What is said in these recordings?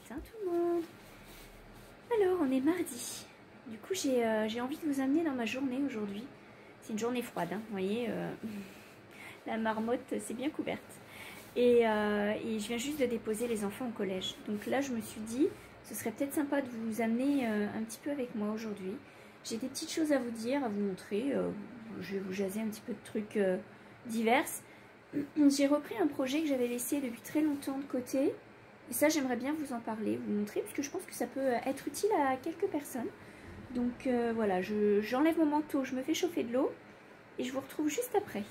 matin tout le monde. Alors on est mardi. Du coup j'ai envie de vous amener dans ma journée aujourd'hui. C'est une journée froide, hein, vous voyez, la marmotte c'est bien couverte. Et je viens juste de déposer les enfants au collège. Donc là je me suis dit, ce serait peut-être sympa de vous amener un petit peu avec moi aujourd'hui. J'ai des petites choses à vous dire, à vous montrer. Je vais vous jaser un petit peu de trucs divers. J'ai repris un projet que j'avais laissé depuis très longtemps de côté. Et ça, j'aimerais bien vous en parler, vous montrer, parce que je pense que ça peut être utile à quelques personnes. Donc voilà, j'enlève mon manteau, je me fais chauffer de l'eau et je vous retrouve juste après.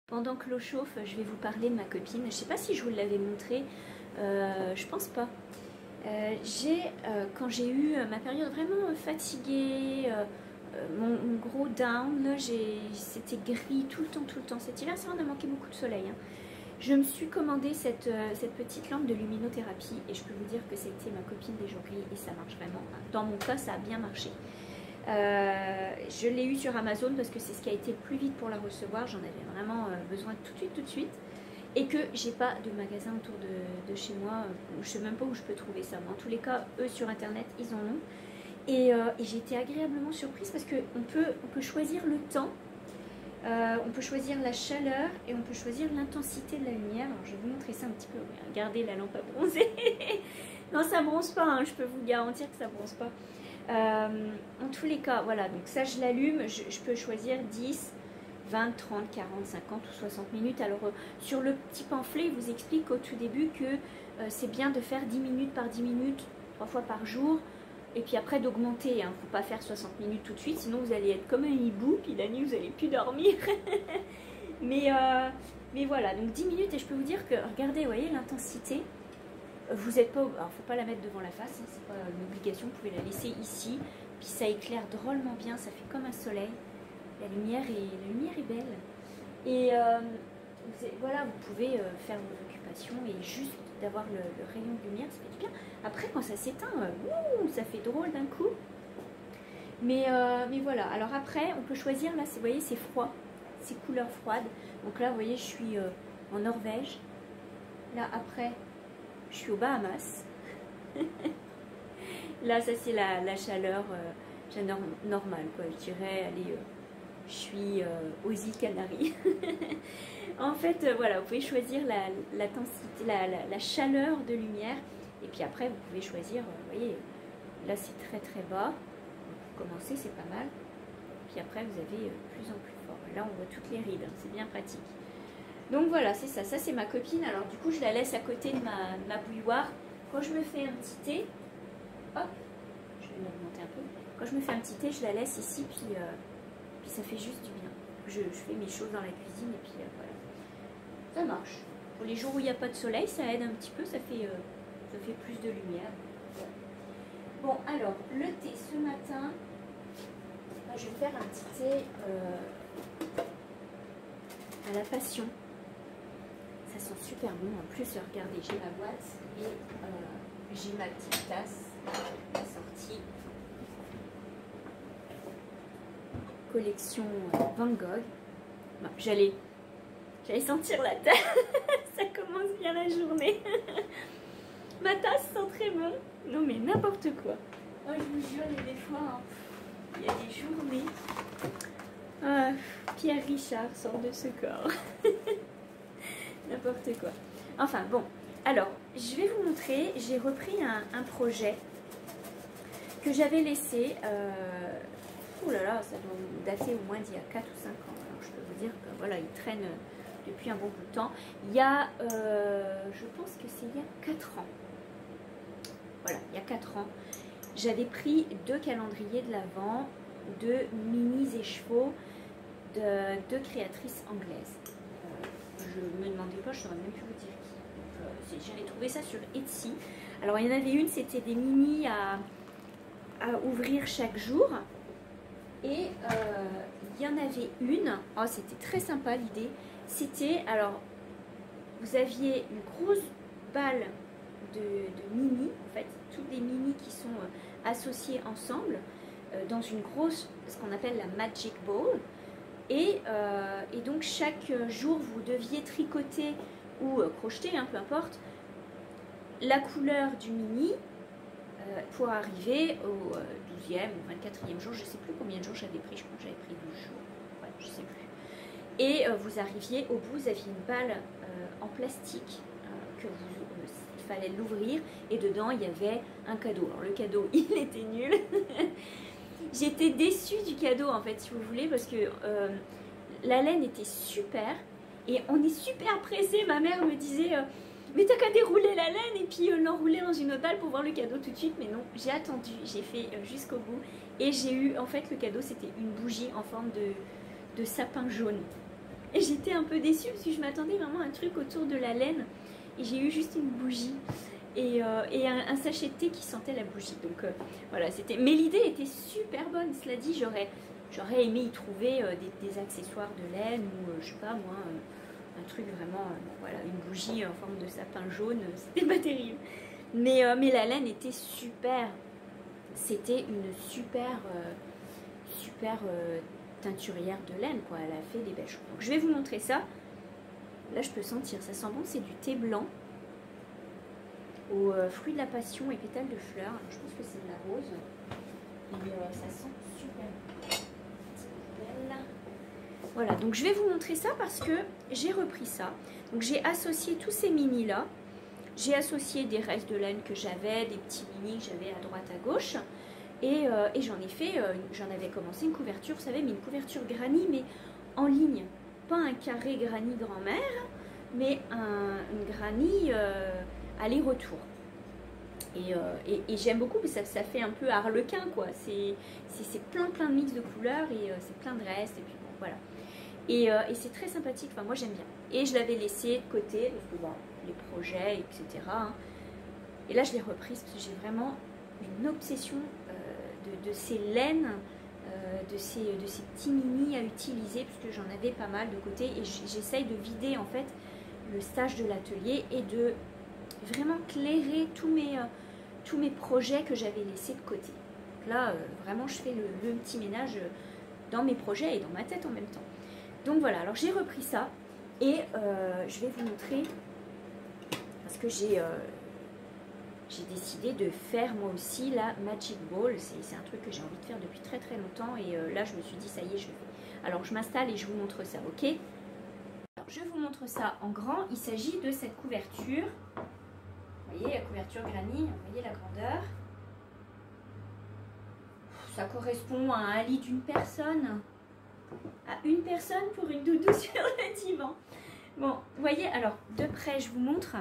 Pendant que l'eau chauffe, je vais vous parler de ma copine. Je ne sais pas si je vous l'avais montré, je pense pas. Quand j'ai eu ma période vraiment fatiguée, mon gros down, c'était gris tout le temps. Cet hiver, ça en a manqué beaucoup de soleil. Hein. Je me suis commandé cette petite lampe de luminothérapie et je peux vous dire que c'était ma copine des jours gris et ça marche vraiment. Dans mon cas, ça a bien marché. Je l'ai eu sur Amazon parce que c'est ce qui a été le plus vite pour la recevoir. J'en avais vraiment besoin tout de suite. Et que j'ai pas de magasin autour de chez moi. Je sais même pas où je peux trouver ça. Mais en tous les cas, eux sur internet, ils en ont. Et j'ai été agréablement surprise parce qu'on peut choisir le temps. On peut choisir la chaleur et on peut choisir l'intensité de la lumière. Alors je vais vous montrer ça un petit peu. Regardez la lampe à bronzer. Non, ça bronze pas, hein. Je peux vous garantir que ça bronze pas. En tous les cas, voilà. Donc ça, je l'allume. Je peux choisir 10, 20, 30, 40, 50 ou 60 minutes. Alors sur le petit pamphlet, il vous explique au tout début que c'est bien de faire 10 minutes par 10 minutes, 3 fois par jour. Et puis après d'augmenter, il ne faut pas faire 60 minutes tout de suite, sinon vous allez être comme un hibou, puis la nuit vous n'allez plus dormir. mais voilà, donc 10 minutes et je peux vous dire que, regardez, vous voyez l'intensité, vous n'êtes pas, alors il ne faut pas la mettre devant la face, hein, c'est pas une obligation, vous pouvez la laisser ici, puis ça éclaire drôlement bien, ça fait comme un soleil, la lumière est belle. Et voilà, vous pouvez faire vos occupations et juste d'avoir le rayon de lumière, ça fait du bien. Après, quand ça s'éteint, ça fait drôle d'un coup. Mais voilà. Alors après, on peut choisir, là, vous voyez, c'est froid. C'est couleur froide. Donc là, vous voyez, je suis en Norvège. Là, après, je suis aux Bahamas. Là, ça, c'est la chaleur normale, quoi. Je dirais, allez, je suis aux îles Canaries. En fait, voilà, vous pouvez choisir l'intensité, la chaleur de lumière. Et puis après, vous pouvez choisir, vous voyez, là c'est très bas. Pour commencer, c'est pas mal. Puis après, vous avez plus en plus fort. Là, on voit toutes les rides, hein, c'est bien pratique. Donc voilà, c'est ça. Ça, c'est ma copine. Alors du coup, je la laisse à côté de ma bouilloire. Quand je me fais un petit thé, hop, je vais me remonter un peu. Quand je me fais un petit thé, je la laisse ici, puis ça fait juste du bien. Je fais mes choses dans la cuisine et puis voilà. Ça marche. Pour les jours où il n'y a pas de soleil, ça aide un petit peu, ça fait plus de lumière. Voilà. Bon, alors, le thé ce matin, je vais faire un petit thé à la passion. Ça sent super bon. En plus, regardez, j'ai la boîte et j'ai ma petite tasse assortie. Collection Van Gogh. Bon, j'allais sentir la tasse. Ça commence bien la journée. Ma tasse sent très bon. Non mais n'importe quoi. Oh, je vous jure, il y a des fois, hein, il y a des journées. Pierre Richard sort de ce corps. N'importe quoi. Enfin bon, alors je vais vous montrer. J'ai repris un projet que j'avais laissé. Oh là là, ça doit dater au moins d'il y a 4 ou 5 ans. Alors je peux vous dire que voilà, il traîne depuis un bon bout de temps. Il y a, je pense que c'est il y a 4 ans. Voilà, il y a 4 ans. J'avais pris 2 calendriers de l'Avent de Minis et Chevaux de 2 créatrices anglaises. Je me demandais pas, je ne saurais même plus vous dire qui. J'avais trouvé ça sur Etsy. Alors il y en avait une, c'était des mini à ouvrir chaque jour. Et il y en avait une, oh, c'était très sympa l'idée, c'était, alors, vous aviez une grosse balle de mini, en fait, toutes des mini qui sont associées ensemble dans une grosse, ce qu'on appelle la Magic Ball, et donc chaque jour vous deviez tricoter ou crocheter, hein, peu importe, la couleur du mini pour arriver au 12e ou 24e jour. Je ne sais plus combien de jours j'avais pris, je crois que j'avais pris 12 jours, ouais, je ne sais plus. Et vous arriviez au bout, vous aviez une balle en plastique il fallait l'ouvrir et dedans il y avait un cadeau. Alors le cadeau il était nul. J'étais déçue du cadeau en fait si vous voulez parce que la laine était super et on est super pressé. Ma mère me disait mais t'as qu'à dérouler la laine et puis l'enrouler dans une autre balle pour voir le cadeau tout de suite. Mais non, j'ai attendu, j'ai fait jusqu'au bout et j'ai eu en fait le cadeau, c'était une bougie en forme de sapin jaune. Et j'étais un peu déçue parce que je m'attendais vraiment à un truc autour de la laine. Et j'ai eu juste une bougie et un sachet de thé qui sentait la bougie. Donc voilà, c'était. Mais l'idée était super bonne. Cela dit, j'aurais aimé y trouver des accessoires de laine ou je sais pas moi, un truc vraiment. Voilà, une bougie en forme de sapin jaune, c'était pas terrible. Mais la laine était super. C'était une super teinturière de laine quoi. Elle a fait des belles choses. Donc je vais vous montrer ça. Là je peux sentir, ça sent bon, c'est du thé blanc aux fruits de la passion et pétales de fleurs. Alors, je pense que c'est de la rose et ça sent super bon. Voilà, donc je vais vous montrer ça parce que j'ai repris ça. Donc j'ai associé tous ces mini là. J'ai associé des restes de laine que j'avais, des petits mini que j'avais à droite à gauche. Et j'en ai fait, j'en avais commencé une couverture, vous savez, mais une couverture granny, mais en ligne. Pas un carré granny grand-mère, mais une granny aller-retour. Et j'aime beaucoup, mais ça fait un peu harlequin, quoi. C'est plein de mix de couleurs et c'est plein de restes, et puis bon, voilà. Et c'est très sympathique, enfin moi j'aime bien. Et je l'avais laissé de côté, parce que bon, les projets, etc. Hein. Et là je l'ai reprise, parce que j'ai vraiment une obsession de ces laines, de ces petits mini à utiliser, puisque j'en avais pas mal de côté. Et j'essaye de vider en fait le stage de l'atelier et de vraiment clairer tous mes projets que j'avais laissés de côté. Donc là, vraiment, je fais le petit ménage dans mes projets et dans ma tête en même temps. Donc voilà, alors j'ai repris ça et je vais vous montrer, parce que j'ai décidé de faire moi aussi la Magic Ball. C'est un truc que j'ai envie de faire depuis très très longtemps et là je me suis dit ça y est, je le fais. Alors je m'installe et je vous montre ça, ok? Alors, je vous montre ça en grand. Il s'agit de cette couverture. Vous voyez la couverture granny, vous voyez la grandeur. Ça correspond à un lit d'une personne. À une personne pour une doudou sur le divan. Bon, vous voyez, alors de près je vous montre.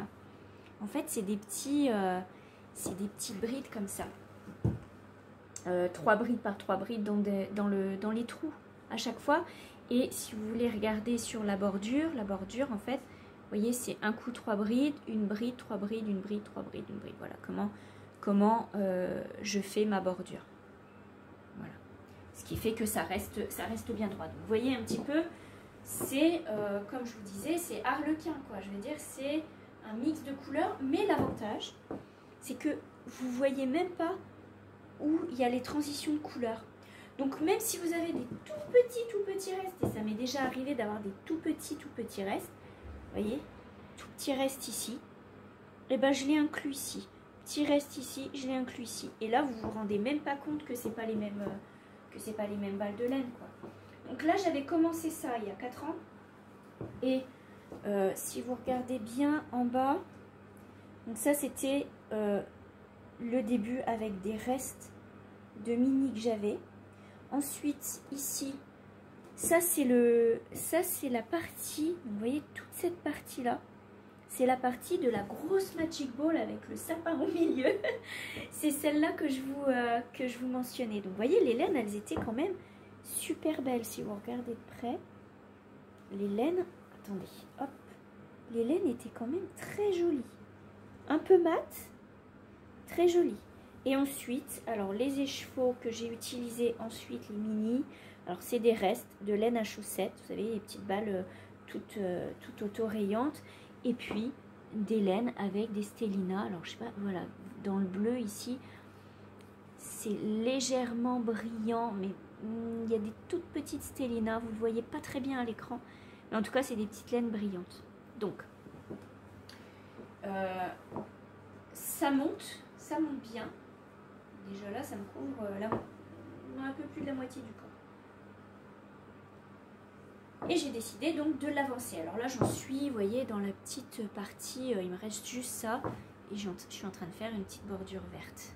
En fait c'est des petits brides comme ça. 3 brides par 3 brides dans les trous à chaque fois. Et si vous voulez regarder sur la bordure en fait, vous voyez c'est un coup 3 brides, une bride, 3 brides, une bride, 3 brides, une bride. Voilà comment je fais ma bordure. Voilà. Ce qui fait que ça reste bien droit. Donc, vous voyez un petit peu, c'est comme je vous disais, c'est harlequin quoi. Je veux dire, c'est un mix de couleurs, mais l'avantage, c'est que vous voyez même pas où il y a les transitions de couleurs. Donc même si vous avez des tout petits restes, et ça m'est déjà arrivé d'avoir des tout petits restes, vous voyez, tout petit reste ici, et ben je l'ai inclus ici. Petit reste ici, je l'ai inclus ici. Et là, vous vous rendez même pas compte que c'est pas les mêmes balles de laine, quoi. Donc là, j'avais commencé ça il y a 4 ans. Et si vous regardez bien en bas, donc ça c'était le début avec des restes de mini que j'avais. Ensuite ici, ça c'est la partie, vous voyez toute cette partie là, c'est la partie de la grosse Magic Ball avec le sapin au milieu. C'est celle-là que je vous mentionnais. Donc vous voyez, les laines, elles étaient quand même super belles. Si vous regardez de près, les laines, attendez, hop, les laines étaient quand même très jolies. Un peu mat, très jolies. Et ensuite, alors les écheveaux que j'ai utilisés ensuite, les mini, alors c'est des restes de laine à chaussettes, vous savez, les petites balles toutes auto-rayantes. Et puis des laines avec des stellinas. Alors je sais pas, voilà, dans le bleu ici, c'est légèrement brillant, mais il y a des toutes petites stellinas. Vous ne le voyez pas très bien à l'écran, mais en tout cas c'est des petites laines brillantes. Donc ça monte bien. Déjà là, ça me couvre un peu plus de la moitié du corps. Et j'ai décidé donc de l'avancer. Alors là, j'en suis, vous voyez, dans la petite partie, il me reste juste ça. Et je suis en train de faire une petite bordure verte.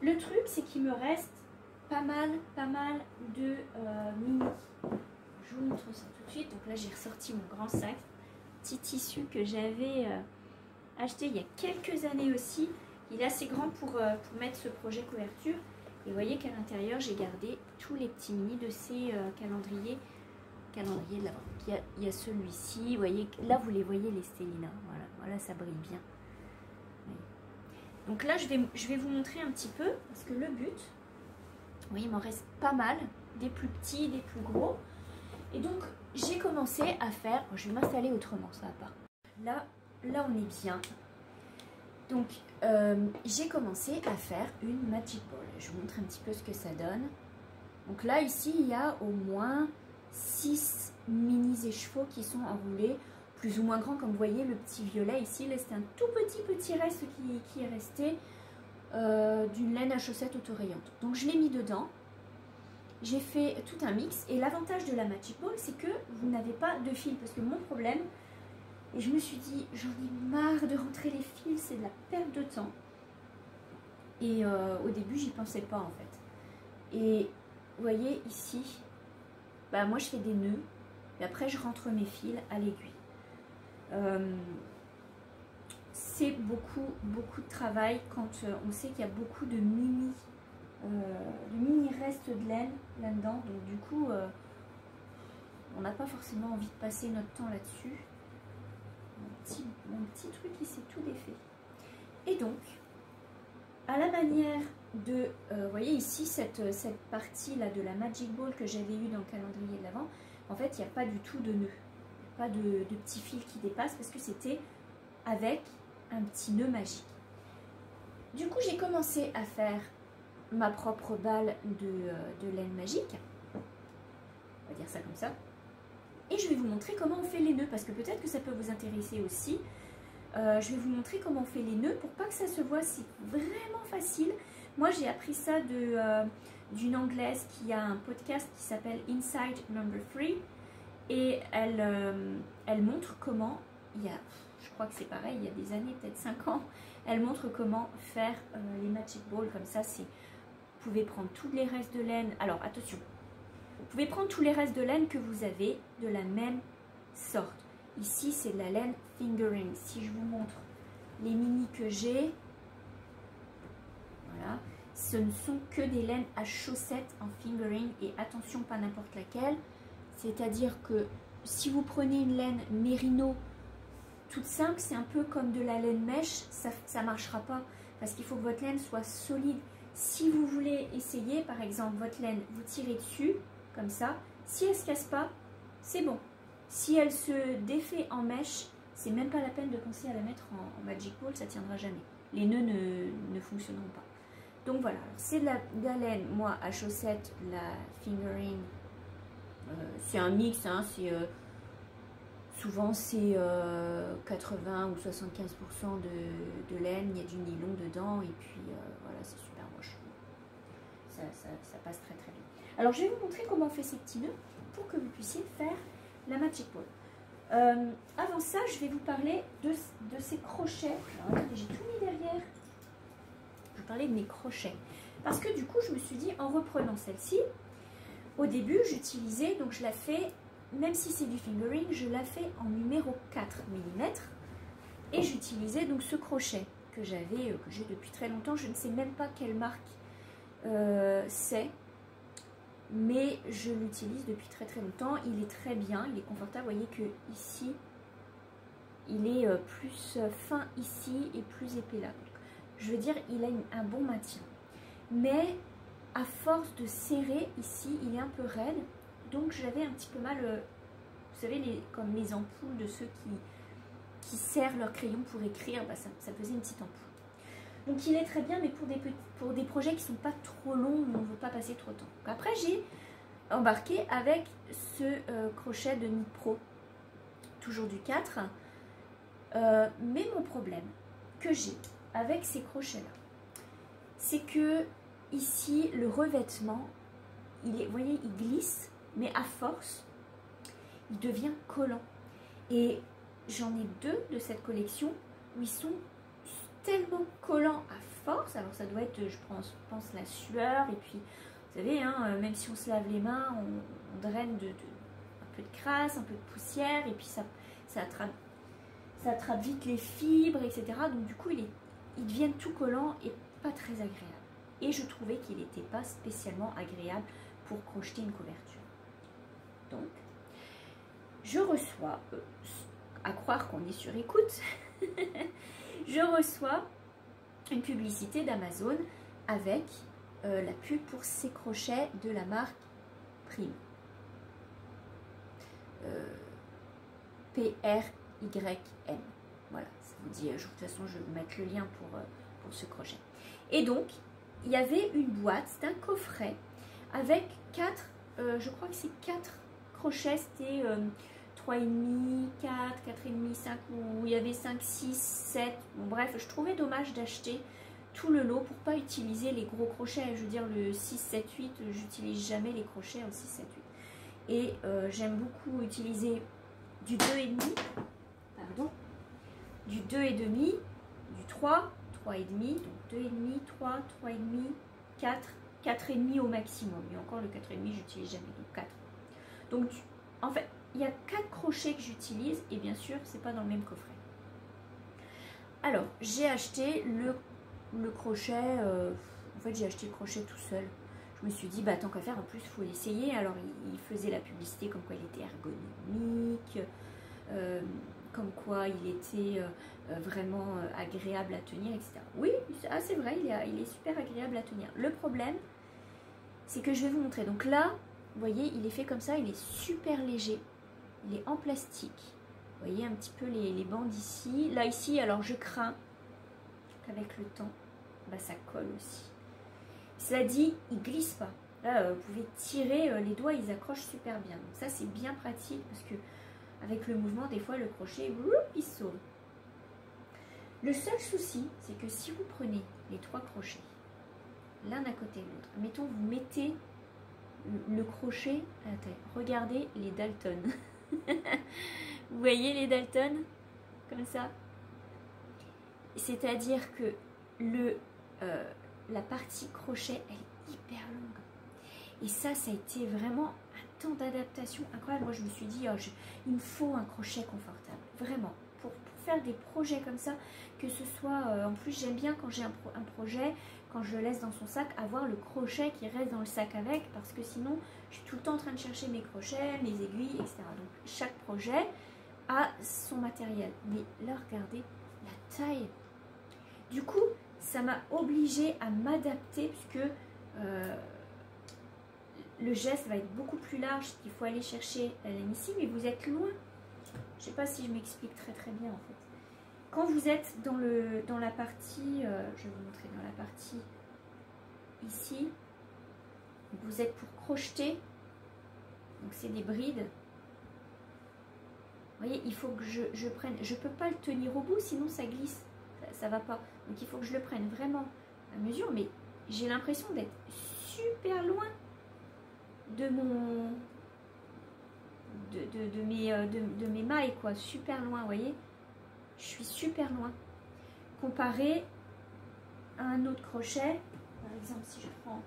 Le truc, c'est qu'il me reste pas mal de mini. Je vous montre ça tout de suite. Donc là, j'ai ressorti mon grand sac. Petit tissu que j'avais acheté il y a quelques années aussi. Il est assez grand pour mettre ce projet couverture. Et vous voyez qu'à l'intérieur, j'ai gardé tous les petits mini de ces calendriers de l'Avent. Il y a celui-ci. Vous voyez, là, vous les voyez, les Stellina. Voilà, ça brille bien. Donc là, je vais vous montrer un petit peu, parce que le but, vous voyez, il m'en reste pas mal, des plus petits, des plus gros. Et donc, j'ai commencé à faire, je vais m'installer autrement, ça va pas. Là, on est bien. Donc, j'ai commencé à faire une Magic Ball. Je vous montre un petit peu ce que ça donne. Donc là, ici, il y a au moins 6 mini écheveaux qui sont enroulés, plus ou moins grands, comme vous voyez, le petit violet ici. Là, c'est un tout petit reste qui est resté d'une laine à chaussettes autorayante. Donc, je l'ai mis dedans. J'ai fait tout un mix. Et l'avantage de la Magic Ball, c'est que vous n'avez pas de fil. Parce que mon problème, et je me suis dit, j'en ai marre de rentrer les fils, c'est de la perte de temps. Et au début, j'y pensais pas en fait. Et vous voyez ici, bah, moi je fais des nœuds, et après je rentre mes fils à l'aiguille. C'est beaucoup de travail quand on sait qu'il y a beaucoup de mini restes de laine là-dedans. Donc du coup, on n'a pas forcément envie de passer notre temps là-dessus. Mon petit truc il s'est tout défait. Et donc, à la manière de, vous voyez ici cette partie là de la Magic Ball que j'avais eu dans le calendrier de l'Avent, en fait il n'y a pas du tout de nœud, pas de petits fils qui dépassent parce que c'était avec un petit nœud magique. Du coup j'ai commencé à faire ma propre balle de laine magique, on va dire ça comme ça. Et je vais vous montrer comment on fait les nœuds, parce que peut-être que ça peut vous intéresser aussi. Je vais vous montrer comment on fait les nœuds pour pas que ça se voit, c'est vraiment facile. Moi j'ai appris ça d'une anglaise qui a un podcast qui s'appelle Inside Number 3. Et elle montre comment, je crois que c'est pareil, il y a des années, peut-être 5 ans, elle montre comment faire les Magic Balls comme ça. Vous pouvez prendre tous les restes de laine, alors attention. Vous pouvez prendre tous les restes de laine que vous avez de la même sorte. Ici, c'est de la laine fingering. Si je vous montre les mini que j'ai, voilà, ce ne sont que des laines à chaussettes en fingering. Et attention, pas n'importe laquelle. C'est-à-dire que si vous prenez une laine mérino toute simple, c'est un peu comme de la laine mèche, ça ne marchera pas. Parce qu'il faut que votre laine soit solide. Si vous voulez essayer, par exemple, votre laine, vous tirez dessus, comme ça, si elle ne se casse pas, c'est bon. Si elle se défait en mèche, c'est même pas la peine de penser à la mettre en Magic Ball, ça tiendra jamais. Les nœuds ne fonctionneront pas. Donc voilà, c'est de la laine, moi, à chaussettes, la fingering, c'est un mix, hein, souvent c'est 80 ou 75% de laine, il y a du nylon dedans, et puis voilà, c'est super moche. Ça passe très très bien. Alors je vais vous montrer comment on fait ces petits nœuds pour que vous puissiez faire la Magic Ball. Avant ça, je vais vous parler de ces crochets. Alors attendez, j'ai tout mis derrière. Je vais vous parler de mes crochets. Parce que du coup, je me suis dit, en reprenant celle-ci, au début, j'utilisais, donc je la fais, même si c'est du fingering, je la fais en numéro 4 mm. Et j'utilisais donc ce crochet que j'ai depuis très longtemps. Je ne sais même pas quelle marque c'est. Mais je l'utilise depuis très très longtemps. Il est très bien, il est confortable. Vous voyez que ici, il est plus fin ici et plus épais là. Donc, je veux dire, il a un bon maintien. Mais à force de serrer ici, il est un peu raide. Donc j'avais un petit peu mal, vous savez, comme les ampoules de ceux qui serrent leur crayon pour écrire, bah, ça faisait une petite ampoule. Donc il est très bien, mais pour des projets qui ne sont pas trop longs, où on ne veut pas passer trop de temps. Donc, après, j'ai embarqué avec ce crochet de Knit Pro, toujours du 4. Mais mon problème que j'ai avec ces crochets-là, c'est que ici, le revêtement, vous voyez, il glisse, mais à force, il devient collant. Et j'en ai 2 de cette collection où ils sont tellement collants à force. Alors ça doit être, je pense, la sueur. Et puis, vous savez, hein, même si on se lave les mains, on draine un peu de crasse, un peu de poussière. Et puis ça attrape vite les fibres, etc. Donc du coup, ils deviennent tout collants et pas très agréables. Et je trouvais qu'il n'était pas spécialement agréable pour crocheter une couverture. Donc, je reçois, à croire qu'on est sur écoute, je reçois une publicité d'Amazon avec la pub pour ces crochets de la marque Prime. PRYM. Voilà, ça vous dit, de toute façon je vais vous mettre le lien pour ce crochet. Et donc, il y avait une boîte, c'est un coffret avec 4, je crois que c'est 4 crochets, c'était 3,5, 4, 4,5, 5, où il y avait 5, 6, 7. Bon bref, je trouvais dommage d'acheter tout le lot pour pas utiliser les gros crochets. Je veux dire, le 6, 7, 8, j'utilise jamais les crochets au 6, 7, 8. Et j'aime beaucoup utiliser du 2,5, pardon, du 2,5, du 3, 3,5, donc 2,5, 3, 3,5, 4, 4,5 au maximum. Et encore le 4,5, j'utilise jamais, donc 4. Donc, en fait, il y a 4 crochets que j'utilise et bien sûr, c'est pas dans le même coffret. Alors, j'ai acheté le crochet, en fait, j'ai acheté le crochet tout seul. Je me suis dit, bah tant qu'à faire, en plus, il faut l'essayer. Alors, il faisait la publicité comme quoi il était ergonomique, comme quoi il était vraiment agréable à tenir, etc. Oui, c'est vrai, il est super agréable à tenir. Le problème, c'est que je vais vous montrer. Donc là, vous voyez, il est fait comme ça, il est super léger. Il est en plastique. Vous voyez un petit peu les bandes ici. Là, ici, alors je crains qu'avec le temps, bah, ça colle aussi. Cela dit, il ne glisse pas. Là, vous pouvez tirer, les doigts, ils accrochent super bien. Donc ça, c'est bien pratique parce que avec le mouvement, des fois, le crochet, il sauve. Le seul souci, c'est que si vous prenez les 3 crochets, l'un à côté de l'autre, mettons, vous mettez le crochet à la taille. Regardez les Dalton. Vous voyez les Dalton comme ça, c'est-à-dire que la partie crochet, elle est hyper longue. Et ça a été vraiment un temps d'adaptation incroyable. Moi, je me suis dit, oh, il me faut un crochet confortable, vraiment, pour faire des projets comme ça, que ce soit, en plus, j'aime bien quand j'ai un projet, quand je le laisse dans son sac, avoir le crochet qui reste dans le sac avec, parce que sinon, je suis tout le temps en train de chercher mes crochets, mes aiguilles, etc. Donc, chaque projet a son matériel. Mais là, regardez la taille. Du coup, ça m'a obligée à m'adapter, puisque le geste va être beaucoup plus large, qu'il faut aller chercher la laine ici, mais vous êtes loin. Je ne sais pas si je m'explique très très bien en fait. Quand vous êtes dans la partie, je vais vous montrer dans la partie ici, vous êtes pour crocheter, donc c'est des brides. Vous voyez, il faut que je prenne, je ne peux pas le tenir au bout, sinon ça glisse, ça ne va pas. Donc il faut que je le prenne vraiment à mesure, mais j'ai l'impression d'être super loin de mes mailles, quoi, super loin, vous voyez. Je suis super loin. Comparé à un autre crochet, par exemple, si je prends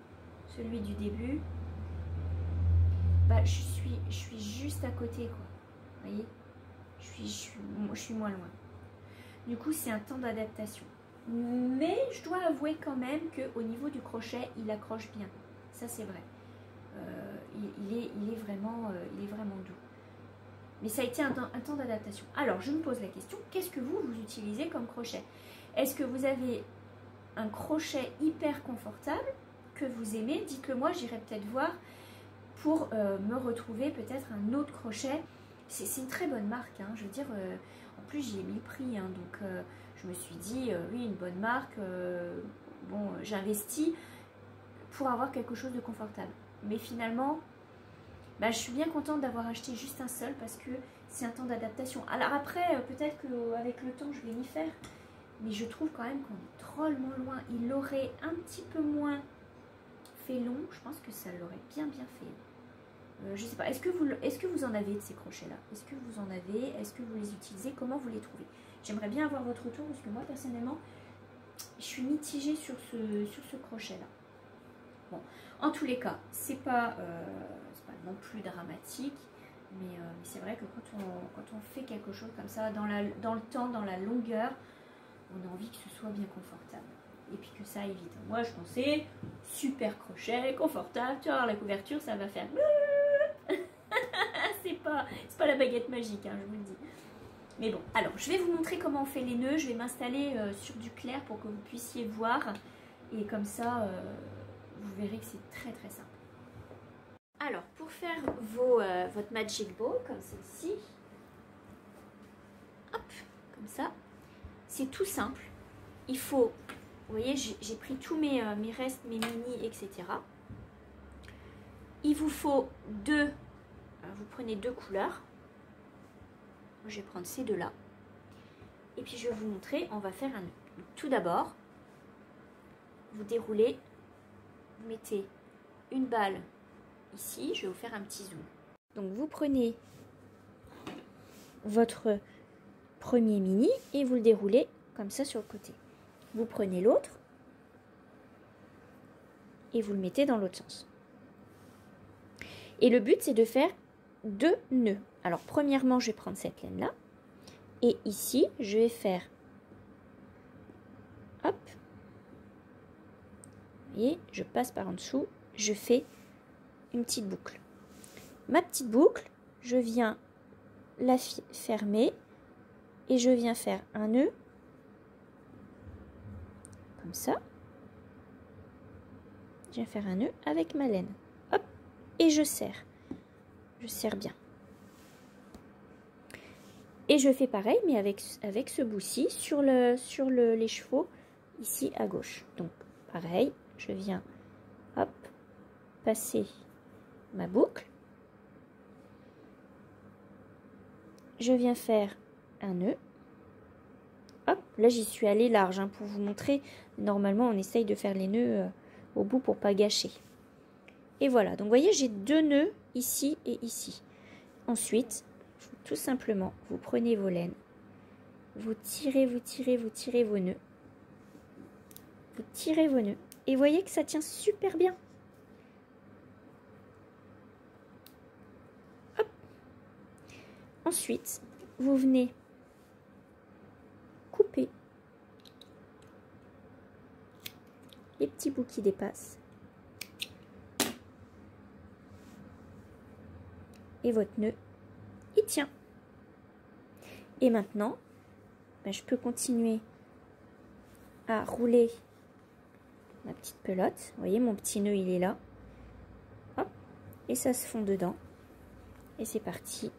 celui du début, bah, je suis juste à côté, quoi. Vous voyez, je suis moins loin. Du coup, c'est un temps d'adaptation. Mais je dois avouer quand même qu'au niveau du crochet, il accroche bien. Ça, c'est vrai. Il est vraiment doux. Mais ça a été un temps d'adaptation. Alors, je me pose la question, qu'est-ce que vous utilisez comme crochet? Est-ce que vous avez un crochet hyper confortable que vous aimez? Dites-le moi, j'irai peut-être voir pour me retrouver peut-être un autre crochet. C'est une très bonne marque, hein, je veux dire, en plus j'y ai mis le prix, hein, donc je me suis dit, oui, une bonne marque, bon, j'investis pour avoir quelque chose de confortable. Mais finalement, bah, je suis bien contente d'avoir acheté juste un seul parce que c'est un temps d'adaptation. Alors après, peut-être qu'avec le temps, je vais m'y faire. Mais je trouve quand même qu'on est drôlement loin. Il l'aurait un petit peu moins fait long. Je pense que ça l'aurait bien fait. Je sais pas. Est-ce que vous en avez de ces crochets-là? Est-ce que vous en avez? Est-ce que vous les utilisez? Comment vous les trouvez? J'aimerais bien avoir votre retour parce que moi, personnellement, je suis mitigée sur ce crochet-là. Bon, en tous les cas, c'est pas non plus dramatique. Mais c'est vrai que quand on fait quelque chose comme ça, dans le temps, dans la longueur, on a envie que ce soit bien confortable. Et puis que ça aille vite. Moi, je pensais, super crochet, confortable, tu vas voir la couverture, ça va faire... c'est pas la baguette magique, hein, je vous le dis. Mais bon, alors, je vais vous montrer comment on fait les nœuds. Je vais m'installer sur du clair pour que vous puissiez voir. Et comme ça, vous verrez que c'est très très simple. Alors, pour faire votre Magic Ball, comme celle-ci, hop, comme ça, c'est tout simple. Il faut, vous voyez, j'ai pris tous mes restes, mes mini, etc. Il vous faut vous prenez 2 couleurs. Je vais prendre ces 2-là. Et puis je vais vous montrer, on va faire un nœud. Donc, tout d'abord, vous déroulez, vous mettez une balle ici, je vais vous faire un petit zoom. Donc vous prenez votre premier mini et vous le déroulez comme ça sur le côté. Vous prenez l'autre et vous le mettez dans l'autre sens. Et le but, c'est de faire 2 nœuds. Alors premièrement, je vais prendre cette laine là et ici, je vais faire, hop, vous voyez, je passe par en dessous, je fais une petite boucle. Ma petite boucle, je viens la fermer et je viens faire un nœud comme ça. Je viens faire un nœud avec ma laine. Hop, et je serre. Je serre bien. Et je fais pareil, mais avec ce bout-ci sur les chevaux ici à gauche. Donc pareil, je viens, hop, passer ma boucle. Je viens faire un nœud. Hop, là j'y suis allée large hein, pour vous montrer. Normalement, on essaye de faire les nœuds au bout pour pas gâcher. Et voilà, donc vous voyez, j'ai 2 nœuds ici et ici. Ensuite, tout simplement, vous prenez vos laines, vous tirez vos nœuds. Vous tirez vos nœuds. Et vous voyez que ça tient super bien. Hop. Ensuite, vous venez couper les petits bouts qui dépassent. Et votre nœud, il tient. Et maintenant, je peux continuer à rouler ma petite pelote. Vous voyez, mon petit nœud, il est là. Hop, et ça se fond dedans. Et c'est parti.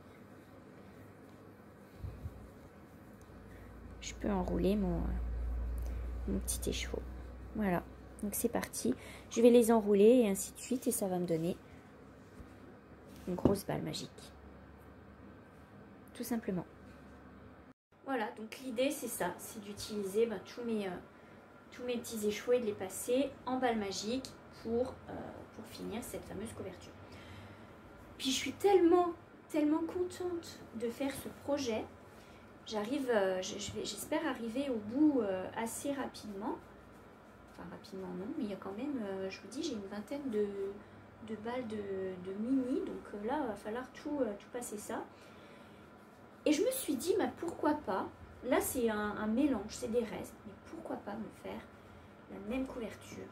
Je peux enrouler mon petit écheveau. Voilà, donc c'est parti. Je vais les enrouler et ainsi de suite. Et ça va me donner une grosse balle magique. Tout simplement. Voilà, donc l'idée c'est ça, c'est d'utiliser tous mes petits échevaux et de les passer en balle magique pour finir cette fameuse couverture. Puis je suis tellement contente de faire ce projet. J'espère arriver au bout assez rapidement. Enfin rapidement non, mais il y a quand même, je vous dis, j'ai une vingtaine de balles de mini, donc là il va falloir tout passer ça. Et je me suis dit, pourquoi pas, là c'est un mélange, c'est des restes, mais pourquoi pas me faire la même couverture,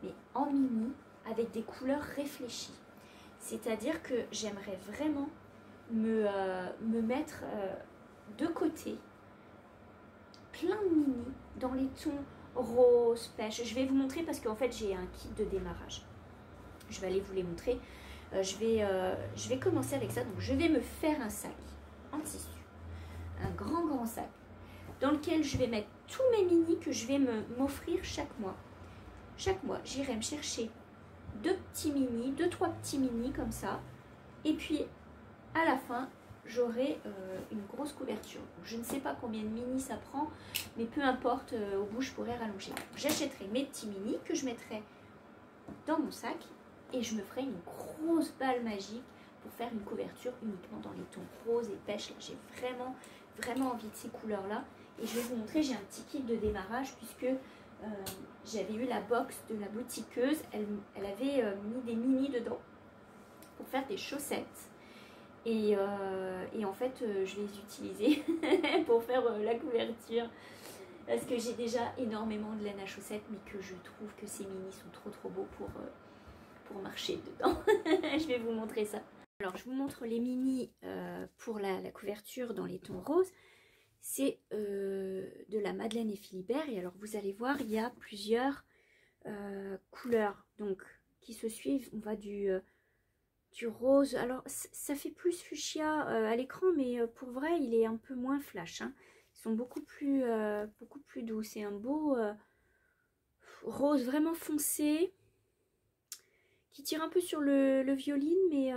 mais en mini, avec des couleurs réfléchies. C'est-à-dire que j'aimerais vraiment me mettre de côté plein de mini dans les tons rose, pêche. Je vais vous montrer parce qu'en fait j'ai un kit de démarrage. Je vais aller vous les montrer. Je vais commencer avec ça. Donc je vais me faire un sac en tissu, un grand sac dans lequel je vais mettre tous mes mini que je vais m'offrir chaque mois. Chaque mois, j'irai me chercher 2 petits mini, 2-3 petits mini comme ça, Et puis à la fin, j'aurai une grosse couverture. Je ne sais pas combien de mini ça prend, mais peu importe, au bout je pourrais rallonger. J'achèterai mes petits mini que je mettrai dans mon sac et je me ferai une grosse balle magique pour faire une couverture uniquement dans les tons roses et pêche. Là, j'ai vraiment envie de ces couleurs-là. Et je vais vous montrer, j'ai un petit kit de démarrage puisque j'avais eu la box de la boutiqueuse. Elle avait mis des mini dedans pour faire des chaussettes. Et en fait, je vais les utiliser pour faire la couverture. Parce que j'ai déjà énormément de laine à chaussettes, mais que je trouve que ces mini sont trop beaux pour marcher dedans. Je vais vous montrer ça. Alors, je vous montre les mini pour la couverture dans les tons roses. C'est de la Madeleine et Philibert. Et alors, vous allez voir, il y a plusieurs couleurs donc, qui se suivent. On va du rose. Alors, ça fait plus fuchsia à l'écran, mais pour vrai, il est un peu moins flash. Hein. Ils sont beaucoup plus doux. C'est un beau rose vraiment foncé qui tire un peu sur le violine, mais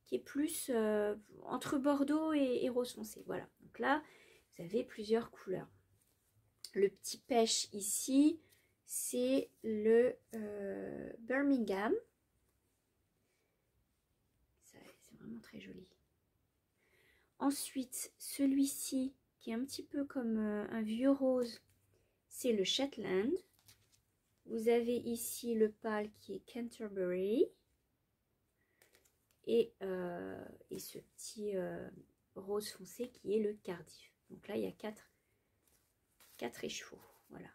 qui est plus entre bordeaux et rose foncé. Voilà. Donc là, vous avez plusieurs couleurs. Le petit pêche ici, c'est le Birmingham. C'est vraiment très joli. Ensuite, celui-ci, qui est un petit peu comme un vieux rose, c'est le Shetland. Vous avez ici le pâle qui est Canterbury. Et ce petit rose foncé qui est le Cardiff. Donc là, il y a quatre écheveaux. Voilà.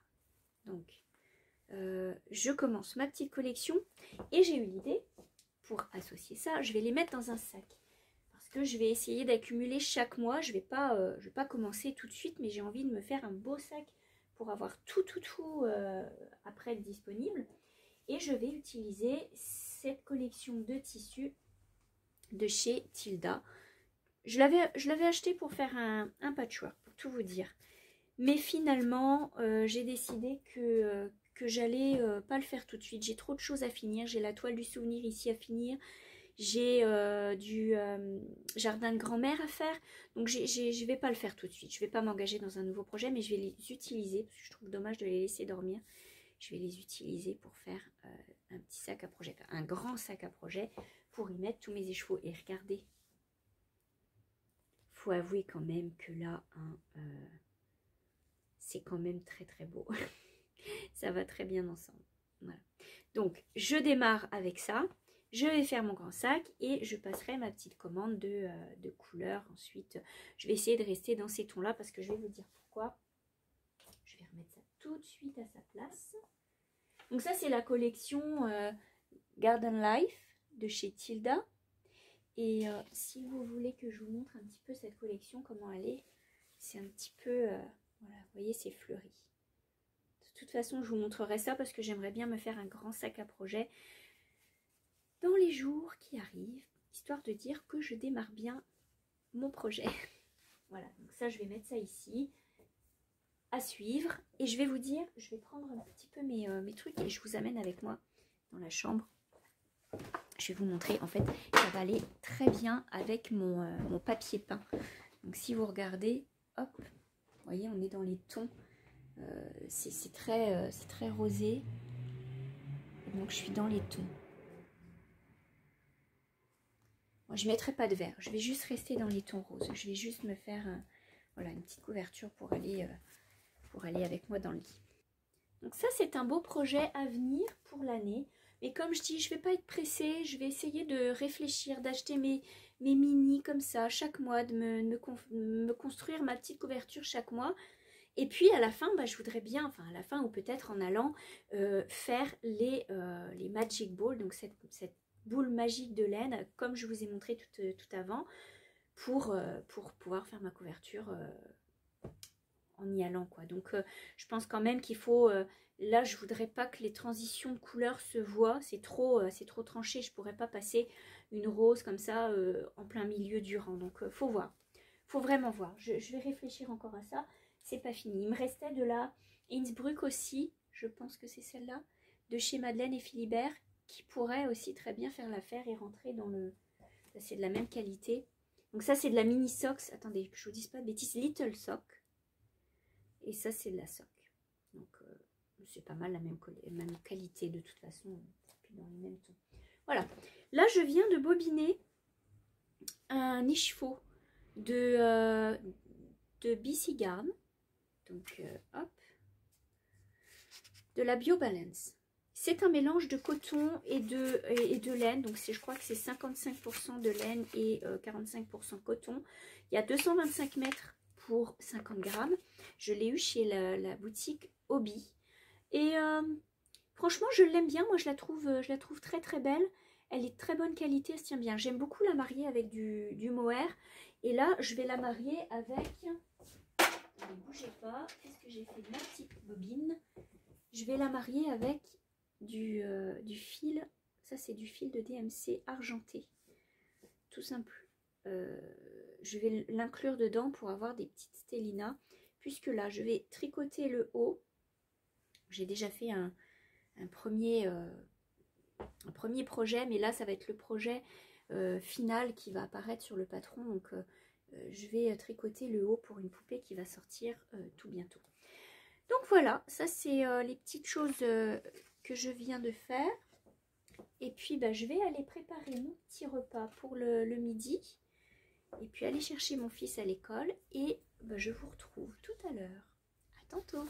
Donc, je commence ma petite collection. Et j'ai eu l'idée, pour associer ça, je vais les mettre dans un sac. Parce que je vais essayer d'accumuler chaque mois. Je vais pas commencer tout de suite, mais j'ai envie de me faire un beau sac pour avoir tout après disponible. Et je vais utiliser cette collection de tissus de chez Tilda. Je l'avais acheté pour faire un patchwork, pour tout vous dire. Mais finalement, j'ai décidé que j'allais pas le faire tout de suite. J'ai trop de choses à finir. J'ai la toile du souvenir ici à finir. J'ai du jardin de grand-mère à faire. Donc je vais pas le faire tout de suite. Je vais pas m'engager dans un nouveau projet, mais je vais les utiliser. Parce que je trouve dommage de les laisser dormir. Je vais les utiliser pour faire un petit sac à projet. Enfin, un grand sac à projet pour y mettre tous mes écheveaux. Et regardez. Faut avouer quand même que là, hein, c'est quand même très beau. Ça va très bien ensemble. Voilà. Donc, je démarre avec ça. Je vais faire mon grand sac et je passerai ma petite commande de couleurs. Ensuite, je vais essayer de rester dans ces tons-là parce que je vais vous dire pourquoi. Je vais remettre ça tout de suite à sa place. Donc ça, c'est la collection Garden Life de chez Tilda. Et si vous voulez que je vous montre un petit peu cette collection, comment elle est, c'est un petit peu, voilà, vous voyez, c'est fleuri. De toute façon, je vous montrerai ça parce que j'aimerais bien me faire un grand sac à projet dans les jours qui arrivent, histoire de dire que je démarre bien mon projet. Voilà, donc ça, je vais mettre ça ici, à suivre. Et je vais vous dire, je vais prendre un petit peu mes trucs et je vous amène avec moi dans la chambre. Je vais vous montrer, en fait, ça va aller très bien avec mon papier peint. Donc si vous regardez, hop, vous voyez, on est dans les tons. C'est très rosé. Et donc je suis dans les tons. Bon, je ne mettrai pas de vert, je vais juste rester dans les tons roses. Je vais juste me faire voilà, une petite couverture pour aller avec moi dans le lit. Donc ça, c'est un beau projet à venir pour l'année. Mais comme je dis, je ne vais pas être pressée. Je vais essayer de réfléchir, d'acheter mes mini comme ça chaque mois, de me construire ma petite couverture chaque mois. Et puis à la fin, bah, je voudrais bien, enfin à la fin ou peut-être en allant faire les Magic Balls, donc cette boule magique de laine, comme je vous ai montré tout avant, pour pouvoir faire ma couverture en y allant, quoi. Donc je pense quand même qu'il faut, là je voudrais pas que les transitions de couleurs se voient, c'est trop tranché, je pourrais pas passer une rose comme ça en plein milieu du rang, donc faut voir, faut vraiment voir, je vais réfléchir encore à ça, c'est pas fini. Il me restait de la Innsbruck aussi, je pense que c'est celle-là, de chez Madeleine et Philibert, qui pourrait aussi très bien faire l'affaire et rentrer dans c'est de la même qualité. Donc ça, c'est de la mini socks. Attendez, que je vous dise pas de bêtises. Little sock. Et ça, c'est de la sock. Donc, c'est pas mal la même qualité de toute façon. Puis dans les mêmes tons. Voilà. Là, je viens de bobiner un écheveau de BC Garn. Donc, hop. De la BioBalance. C'est un mélange de coton et de laine. Donc, je crois que c'est 55% de laine et 45% coton. Il y a 225 mètres pour 50 grammes. Je l'ai eu chez la boutique Hobby. Et franchement, je l'aime bien. Moi, je la trouve très très belle. Elle est de très bonne qualité, elle se tient bien. J'aime beaucoup la marier avec du mohair. Et là, je vais la marier avec... Ne bougez pas. Qu'est-ce que j'ai fait de ma petite bobine? Je vais la marier avec du fil. Ça, c'est du fil de DMC argenté. Tout simple. Je vais l'inclure dedans pour avoir des petites stellinas. Puisque là, je vais tricoter le haut. J'ai déjà fait un premier projet, mais là, ça va être le projet final qui va apparaître sur le patron. Donc, je vais tricoter le haut pour une poupée qui va sortir tout bientôt. Donc voilà, ça c'est les petites choses que je viens de faire. Et puis bah, je vais aller préparer mon petit repas pour le midi. Et puis aller chercher mon fils à l'école. Et bah, je vous retrouve tout à l'heure. À tantôt.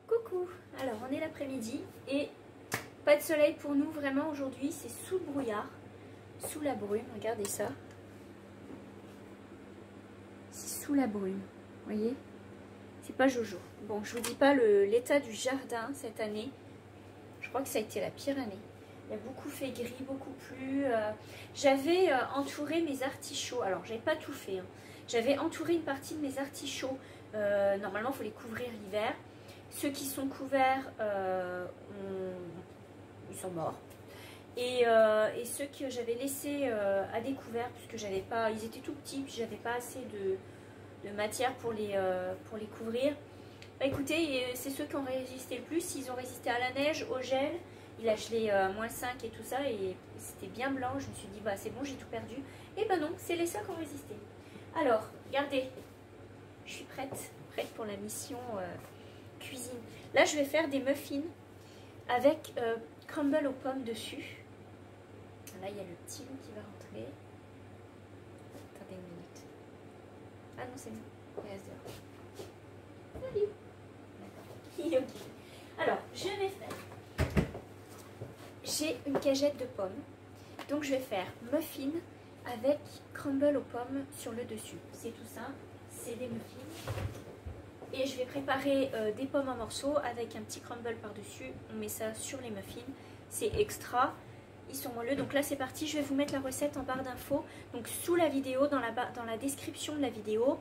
Coucou, alors on est l'après-midi et pas de soleil pour nous vraiment aujourd'hui. C'est sous le brouillard, sous la brume, regardez ça. C'est sous la brume, vous voyez? C'est pas jojo. Bon, je vous dis pas l'état du jardin cette année. Je crois que ça a été la pire année. Il y a beaucoup fait gris, beaucoup plu. J'avais entouré mes artichauts. Alors, j'avais pas tout fait. Hein. J'avais entouré une partie de mes artichauts. Normalement, il faut les couvrir l'hiver. Ceux qui sont couverts, ils sont morts. Et ceux que j'avais laissés à découvert, puisque j'avais pas, ils étaient tout petits, puis j'avais pas assez de matière pour les couvrir. Bah, écoutez, c'est ceux qui ont résisté le plus. Ils ont résisté à la neige, au gel. Il a gelé -5 et tout ça. Et c'était bien blanc. Je me suis dit, bah c'est bon, j'ai tout perdu. Et ben non, c'est les sacs qui ont résisté. Alors, regardez. Je suis prête pour la mission cuisine. Là, je vais faire des muffins avec crumble aux pommes dessus. Là, il y a le petit loup qui va rentrer. Attendez une minute. Ah non, c'est bon. Il reste dehors. Salut. D'accord. Ok. Alors, je vais faire... J'ai une cagette de pommes. Donc, je vais faire muffins avec crumble aux pommes sur le dessus. C'est tout ça. C'est des muffins. Et je vais préparer des pommes en morceaux avec un petit crumble par-dessus. On met ça sur les muffins. C'est extra. Ils sont moelleux. Donc là, c'est parti. Je vais vous mettre la recette en barre d'infos. Donc sous la vidéo, dans la description de la vidéo,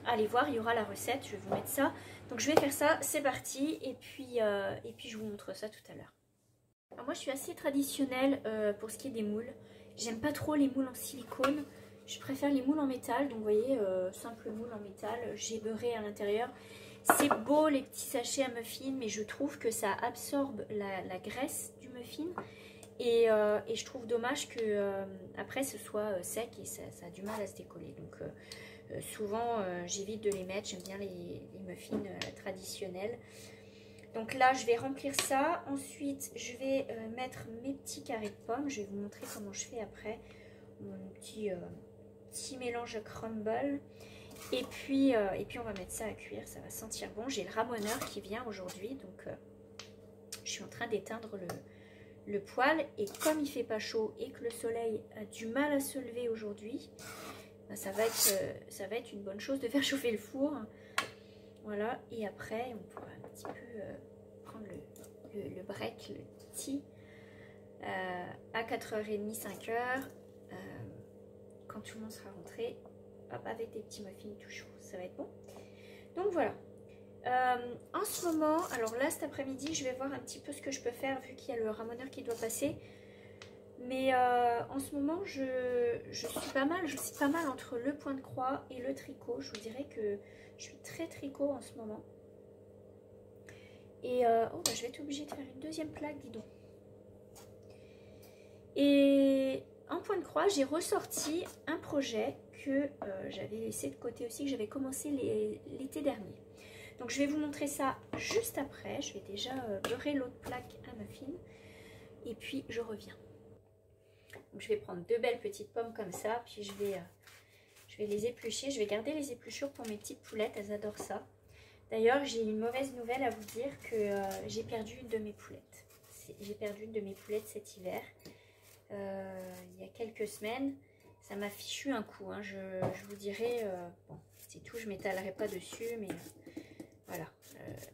allez voir, il y aura la recette. Je vais vous mettre ça. Donc je vais faire ça. C'est parti. Et puis je vous montre ça tout à l'heure. Moi, je suis assez traditionnelle pour ce qui est des moules. J'aime pas trop les moules en silicone. Je préfère les moules en métal. Donc vous voyez, simple moule en métal. J'ai beurré à l'intérieur. C'est beau les petits sachets à muffins, mais je trouve que ça absorbe la graisse du muffin. Et je trouve dommage que après ce soit sec et ça a du mal à se décoller. Donc souvent j'évite de les mettre. J'aime bien les muffins traditionnels. Donc là je vais remplir ça. Ensuite je vais mettre mes petits carrés de pommes. Je vais vous montrer comment je fais après mon petit mélange crumble. Et puis on va mettre ça à cuire. Ça va sentir bon. J'ai le ramoneur qui vient aujourd'hui. Donc je suis en train d'éteindre le poêle, et comme il fait pas chaud et que le soleil a du mal à se lever aujourd'hui, ben ça va être une bonne chose de faire chauffer le four. Voilà, et après on pourra un petit peu prendre le break, le tea à 4h30, 5h, quand tout le monde sera rentré, hop, avec des petits muffins tout chauds, ça va être bon. Donc voilà. En ce moment, alors là cet après-midi je vais voir un petit peu ce que je peux faire vu qu'il y a le ramoneur qui doit passer, mais en ce moment je suis pas mal entre le point de croix et le tricot. Je vous dirais que je suis très tricot en ce moment, et oh, bah, je vais être obligée de faire une deuxième plaque, dis donc. Et en point de croix, j'ai ressorti un projet que j'avais laissé de côté aussi, que j'avais commencé l'été dernier. Donc je vais vous montrer ça juste après. Je vais déjà beurrer l'autre plaque à muffin. Et puis je reviens. Donc, je vais prendre 2 belles petites pommes comme ça. Puis je vais les éplucher. Je vais garder les épluchures pour mes petites poulettes. Elles adorent ça. D'ailleurs, j'ai une mauvaise nouvelle à vous dire que j'ai perdu une de mes poulettes. J'ai perdu une de mes poulettes cet hiver. Il y a quelques semaines. Ça m'a fichu un coup. Hein. Je vous dirai... bon, c'est tout. Je ne m'étalerai pas dessus. Mais voilà.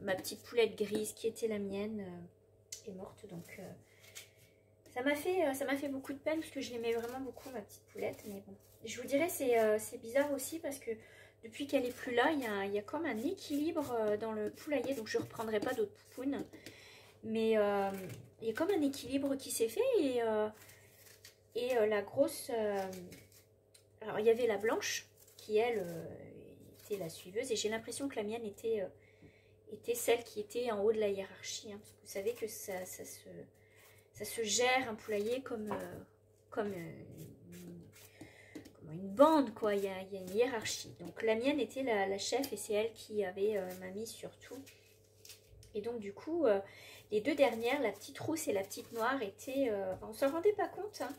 Ma petite poulette grise qui était la mienne est morte. Donc... ça m'a fait beaucoup de peine parce que je l'aimais vraiment beaucoup, ma petite poulette. Mais bon, je vous dirais, c'est bizarre aussi parce que depuis qu'elle est plus là, il y a comme un équilibre dans le poulailler. Donc je ne reprendrai pas d'autres poupounes. Mais il y a comme un équilibre qui s'est fait. Et la grosse... alors il y avait la blanche qui, elle, était la suiveuse. Et j'ai l'impression que la mienne était celle qui était en haut de la hiérarchie. Hein, parce que vous savez que ça se gère un poulailler comme une bande, quoi. Il y a une hiérarchie. Donc la mienne était la chef et c'est elle qui avait ma mise sur tout. Et donc du coup, les 2 dernières, la petite rousse et la petite noire, étaient... on ne s'en rendait pas compte, hein,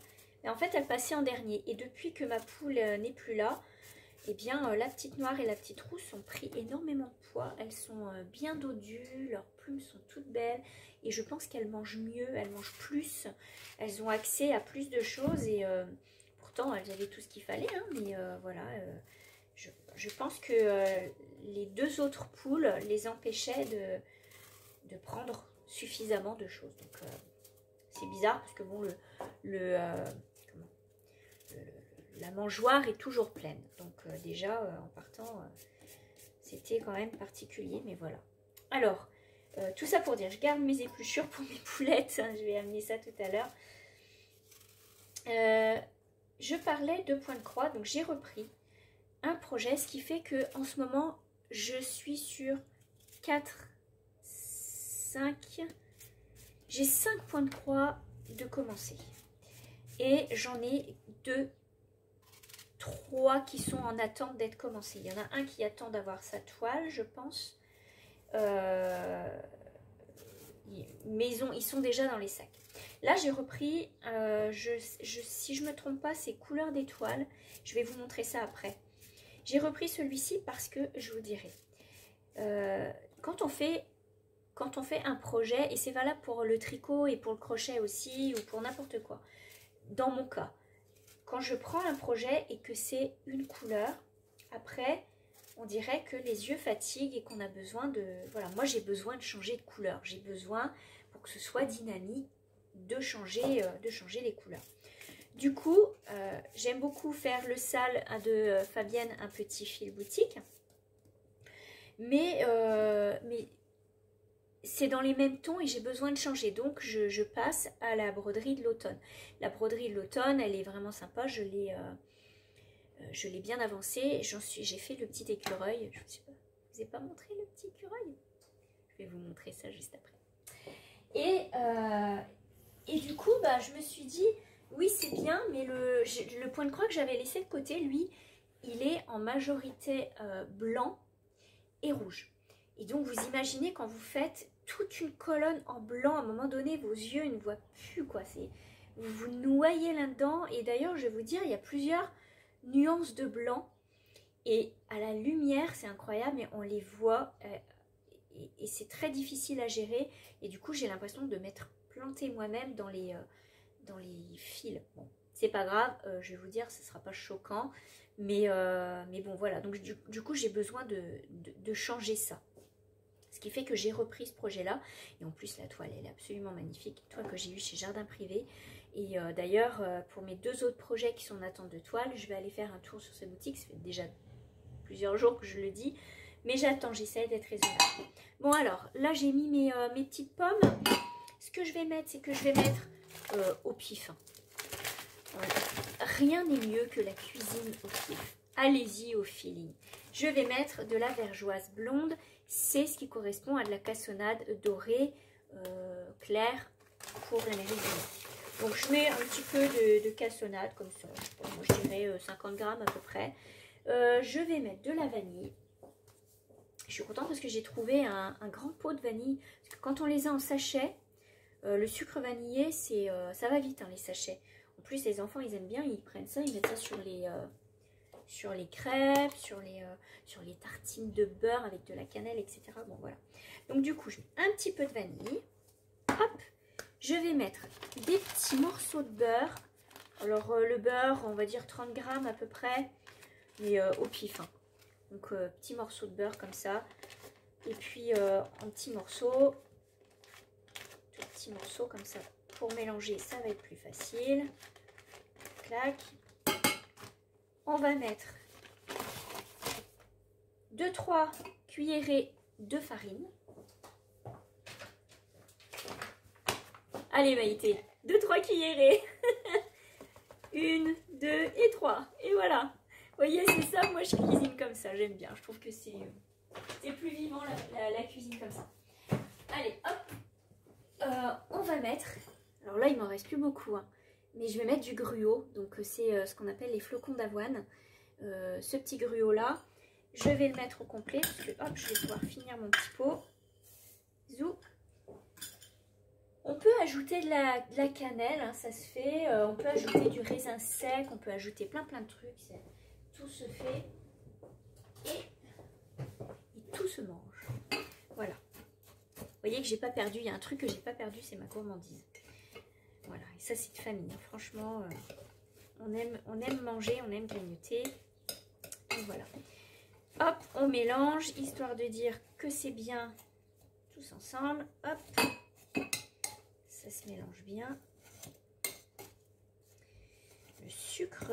mais en fait, elles passaient en dernier. Et depuis que ma poule n'est plus là, eh bien, la petite noire et la petite rousse ont pris énormément de poids. Elles sont bien dodues, leurs plumes sont toutes belles. Et je pense qu'elles mangent mieux, elles mangent plus. Elles ont accès à plus de choses. Et pourtant, elles avaient tout ce qu'il fallait. Hein, mais voilà, je pense que les 2 autres poules les empêchaient de prendre suffisamment de choses. Donc, c'est bizarre parce que bon, la mangeoire est toujours pleine. Donc déjà, en partant, c'était quand même particulier. Mais voilà. Alors, tout ça pour dire, je garde mes épluchures pour mes poulettes. Hein, je vais amener ça tout à l'heure. Je parlais de point de croix. Donc, j'ai repris un projet. Ce qui fait que en ce moment, je suis sur 4, 5... J'ai 5 points de croix de commencer. Et j'en ai 2, 3 qui sont en attente d'être commencés. Il y en a un qui attend d'avoir sa toile, je pense. Mais ils sont déjà dans les sacs. Là, j'ai repris, si je ne me trompe pas, c'est couleur d'étoile. Je vais vous montrer ça après. J'ai repris celui-ci parce que, je vous dirai, quand on fait un projet, et c'est valable pour le tricot et pour le crochet aussi, ou pour n'importe quoi, dans mon cas, quand je prends un projet et que c'est une couleur, après, on dirait que les yeux fatiguent et qu'on a besoin de... Voilà, moi j'ai besoin de changer de couleur. J'ai besoin, pour que ce soit dynamique, de changer les couleurs. Du coup, j'aime beaucoup faire le sale de Fabienne, un petit fil boutique. Mais c'est dans les mêmes tons et j'ai besoin de changer. Donc, je passe à la broderie de l'automne. La broderie de l'automne, elle est vraiment sympa. Je l'ai bien avancée. J'ai fait le petit écureuil. Je ne vous ai pas montré le petit écureuil. Je vais vous montrer ça juste après. Et du coup, bah, je me suis dit, oui, c'est bien, mais le point de croix que j'avais laissé de côté, lui, il est en majorité blanc et rouge. Et donc, vous imaginez quand vous faites toute une colonne en blanc, à un moment donné, vos yeux ne voient plus, quoi. Vous vous noyez là-dedans. Et d'ailleurs, je vais vous dire, il y a plusieurs nuances de blanc. Et à la lumière, c'est incroyable, mais on les voit. Et c'est très difficile à gérer. Et du coup, j'ai l'impression de m'être plantée moi-même dans les fils. Bon, c'est pas grave, je vais vous dire, ce ne sera pas choquant. Mais bon, voilà. Donc, du coup, j'ai besoin de changer ça. Ce qui fait que j'ai repris ce projet-là. Et en plus, la toile, elle est absolument magnifique. Toile que j'ai eue chez Jardin Privé. Et d'ailleurs, pour mes 2 autres projets qui sont en attente de toile, je vais aller faire un tour sur cette boutique. Ça fait déjà plusieurs jours que je le dis. Mais j'attends, j'essaie d'être raisonnable. Bon, alors, là, j'ai mis mes petites pommes. Ce que je vais mettre, c'est que je vais mettre au pif. Hein. Rien n'est mieux que la cuisine au pif. Allez-y au feeling. Je vais mettre de la vergeoise blonde. C'est ce qui correspond à de la cassonade dorée claire pour l'Amérique du Nord. Donc je mets un petit peu de cassonade comme ça, moi, je dirais 50 grammes à peu près. Je vais mettre de la vanille. Je suis contente parce que j'ai trouvé un grand pot de vanille. Parce que quand on les a en sachet, le sucre vanillé, ça va vite, hein, les sachets. En plus, les enfants, ils aiment bien, ils prennent ça, ils mettent ça sur les crêpes, sur les tartines de beurre avec de la cannelle, etc. Bon, voilà. Donc, du coup, je mets un petit peu de vanille. Hop, je vais mettre des petits morceaux de beurre. Alors, le beurre, on va dire 30 grammes à peu près, mais au pif, hein. Donc, petit morceau de beurre comme ça. Et puis, en petits morceaux, tout petits morceaux comme ça. Pour mélanger, ça va être plus facile. Clac. On va mettre 2-3 cuillerées de farine. Allez Maïté, 2-3 cuillerées. 1, 2 et 3. Et voilà. Vous voyez, c'est ça, moi je cuisine comme ça, j'aime bien. Je trouve que c'est plus vivant la cuisine comme ça. Allez, hop. On va mettre, alors là il m'en reste plus beaucoup, hein, mais je vais mettre du gruau. Donc c'est ce qu'on appelle les flocons d'avoine. Ce petit gruau là, je vais le mettre au complet. Parce que hop, je vais pouvoir finir mon petit pot. Zou. On peut ajouter de la cannelle, hein, ça se fait. On peut ajouter du raisin sec, on peut ajouter plein de trucs. Tout se fait et tout se mange. Voilà. Vous voyez que j'ai pas perdu. Il y a un truc que j'ai pas perdu, c'est ma gourmandise. Voilà. Et ça, c'est de famille. Franchement, on aime manger, on aime grignoter. Donc voilà. Hop, on mélange, histoire de dire que c'est bien tous ensemble. Hop. Ça se mélange bien. Le sucre,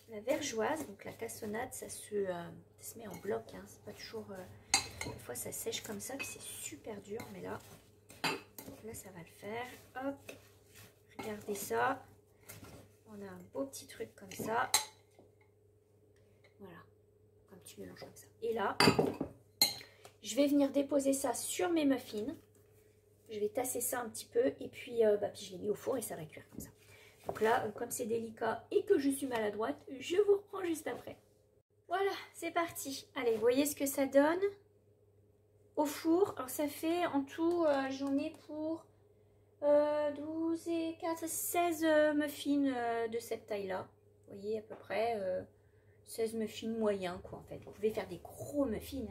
la vergeoise, donc la cassonade, ça se met en bloc. Hein. C'est pas toujours... des fois, ça sèche comme ça, puis c'est super dur. Mais là, ça va le faire. Hop. Regardez ça. On a un beau petit truc comme ça. Voilà. Un petit mélange comme ça. Et là, je vais venir déposer ça sur mes muffins. Je vais tasser ça un petit peu et puis, puis je l'ai mis au four et ça va cuire comme ça. Donc là, comme c'est délicat et que je suis maladroite, je vous reprends juste après. Voilà, c'est parti. Allez, vous voyez ce que ça donne au four. Alors ça fait en tout, j'en ai pour 12 et 4, 16 muffins de cette taille-là. Vous voyez à peu près 16 muffins moyens quoi en fait. Vous pouvez faire des gros muffins.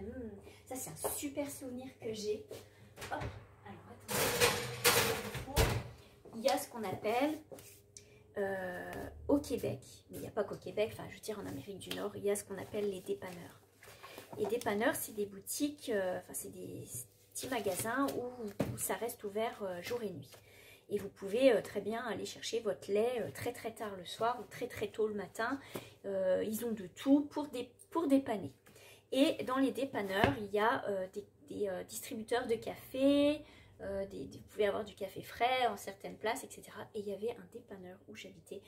Ça c'est un super souvenir que j'ai. Hop. Il y a ce qu'on appelle au Québec, mais il n'y a pas qu'au Québec, enfin je veux dire en Amérique du Nord, il y a ce qu'on appelle les dépanneurs. Les dépanneurs, c'est des boutiques, c'est des petits magasins où ça reste ouvert jour et nuit. Et vous pouvez très bien aller chercher votre lait très tard le soir ou très tôt le matin. Ils ont de tout pour dépanner. Et dans les dépanneurs, il y a des distributeurs de café. Vous pouvez avoir du café frais en certaines places, etc. Et il y avait un dépanneur où j'habitais.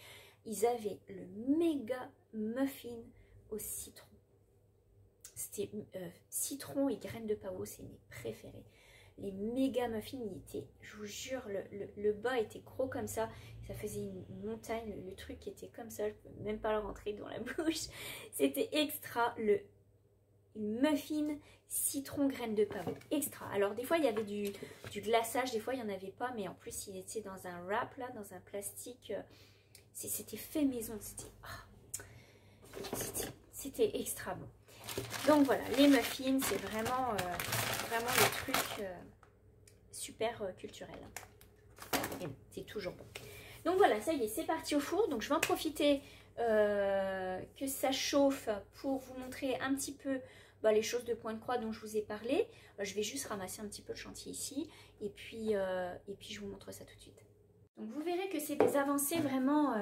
Ils avaient le méga muffin au citron. C'était citron et graines de pavot, c'est mes préférés. Les méga muffins, je vous jure, le bas était gros comme ça. Ça faisait une montagne, le truc était comme ça. Je ne peux même pas le rentrer dans la bouche. C'était extra, une muffin citron graines de pavot, extra. Alors des fois il y avait du glaçage, des fois il n'y en avait pas, mais en plus il était dans un wrap là, dans un plastique, c'était fait maison, c'était extra bon. Donc voilà, les muffins c'est vraiment le truc super culturel, et c'est toujours bon. Donc voilà, ça y est, c'est parti au four. Donc je vais en profiter que ça chauffe pour vous montrer un petit peu les choses de point de croix dont je vous ai parlé. Je vais juste ramasser un petit peu de chantilly ici et puis je vous montre ça tout de suite. Donc vous verrez que c'est des avancées vraiment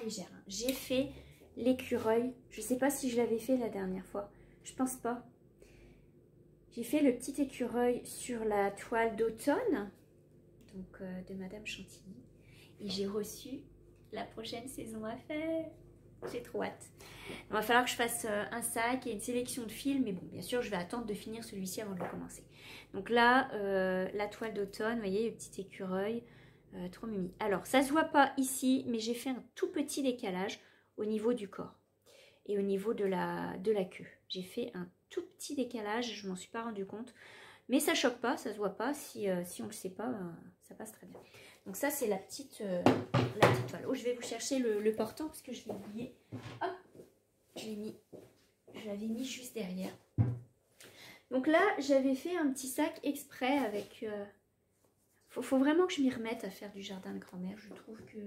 légères. Hein. J'ai fait l'écureuil. Je ne sais pas si je l'avais fait la dernière fois. Je pense pas. J'ai fait le petit écureuil sur la toile d'automne, donc de Madame Chantilly. Et j'ai reçu la prochaine saison à faire. J'ai trop hâte. Il va falloir que je fasse un sac et une sélection de fils. Mais bon, bien sûr, je vais attendre de finir celui-ci avant de le commencer. Donc là, la toile d'automne, vous voyez, le petit écureuil. Trop mimi. Alors, ça se voit pas ici, mais j'ai fait un tout petit décalage au niveau du corps et au niveau de la queue. J'ai fait un tout petit décalage, je m'en suis pas rendu compte. Mais ça choque pas, ça se voit pas. Si on le sait pas, ça passe très bien. Donc ça, c'est la petite toile. Oh, je vais vous chercher le portant parce que je l'ai oublié. Hop, je l'avais mis juste derrière. Donc là, j'avais fait un petit sac exprès avec... Faut vraiment que je m'y remette à faire du jardin de grand-mère. Je trouve que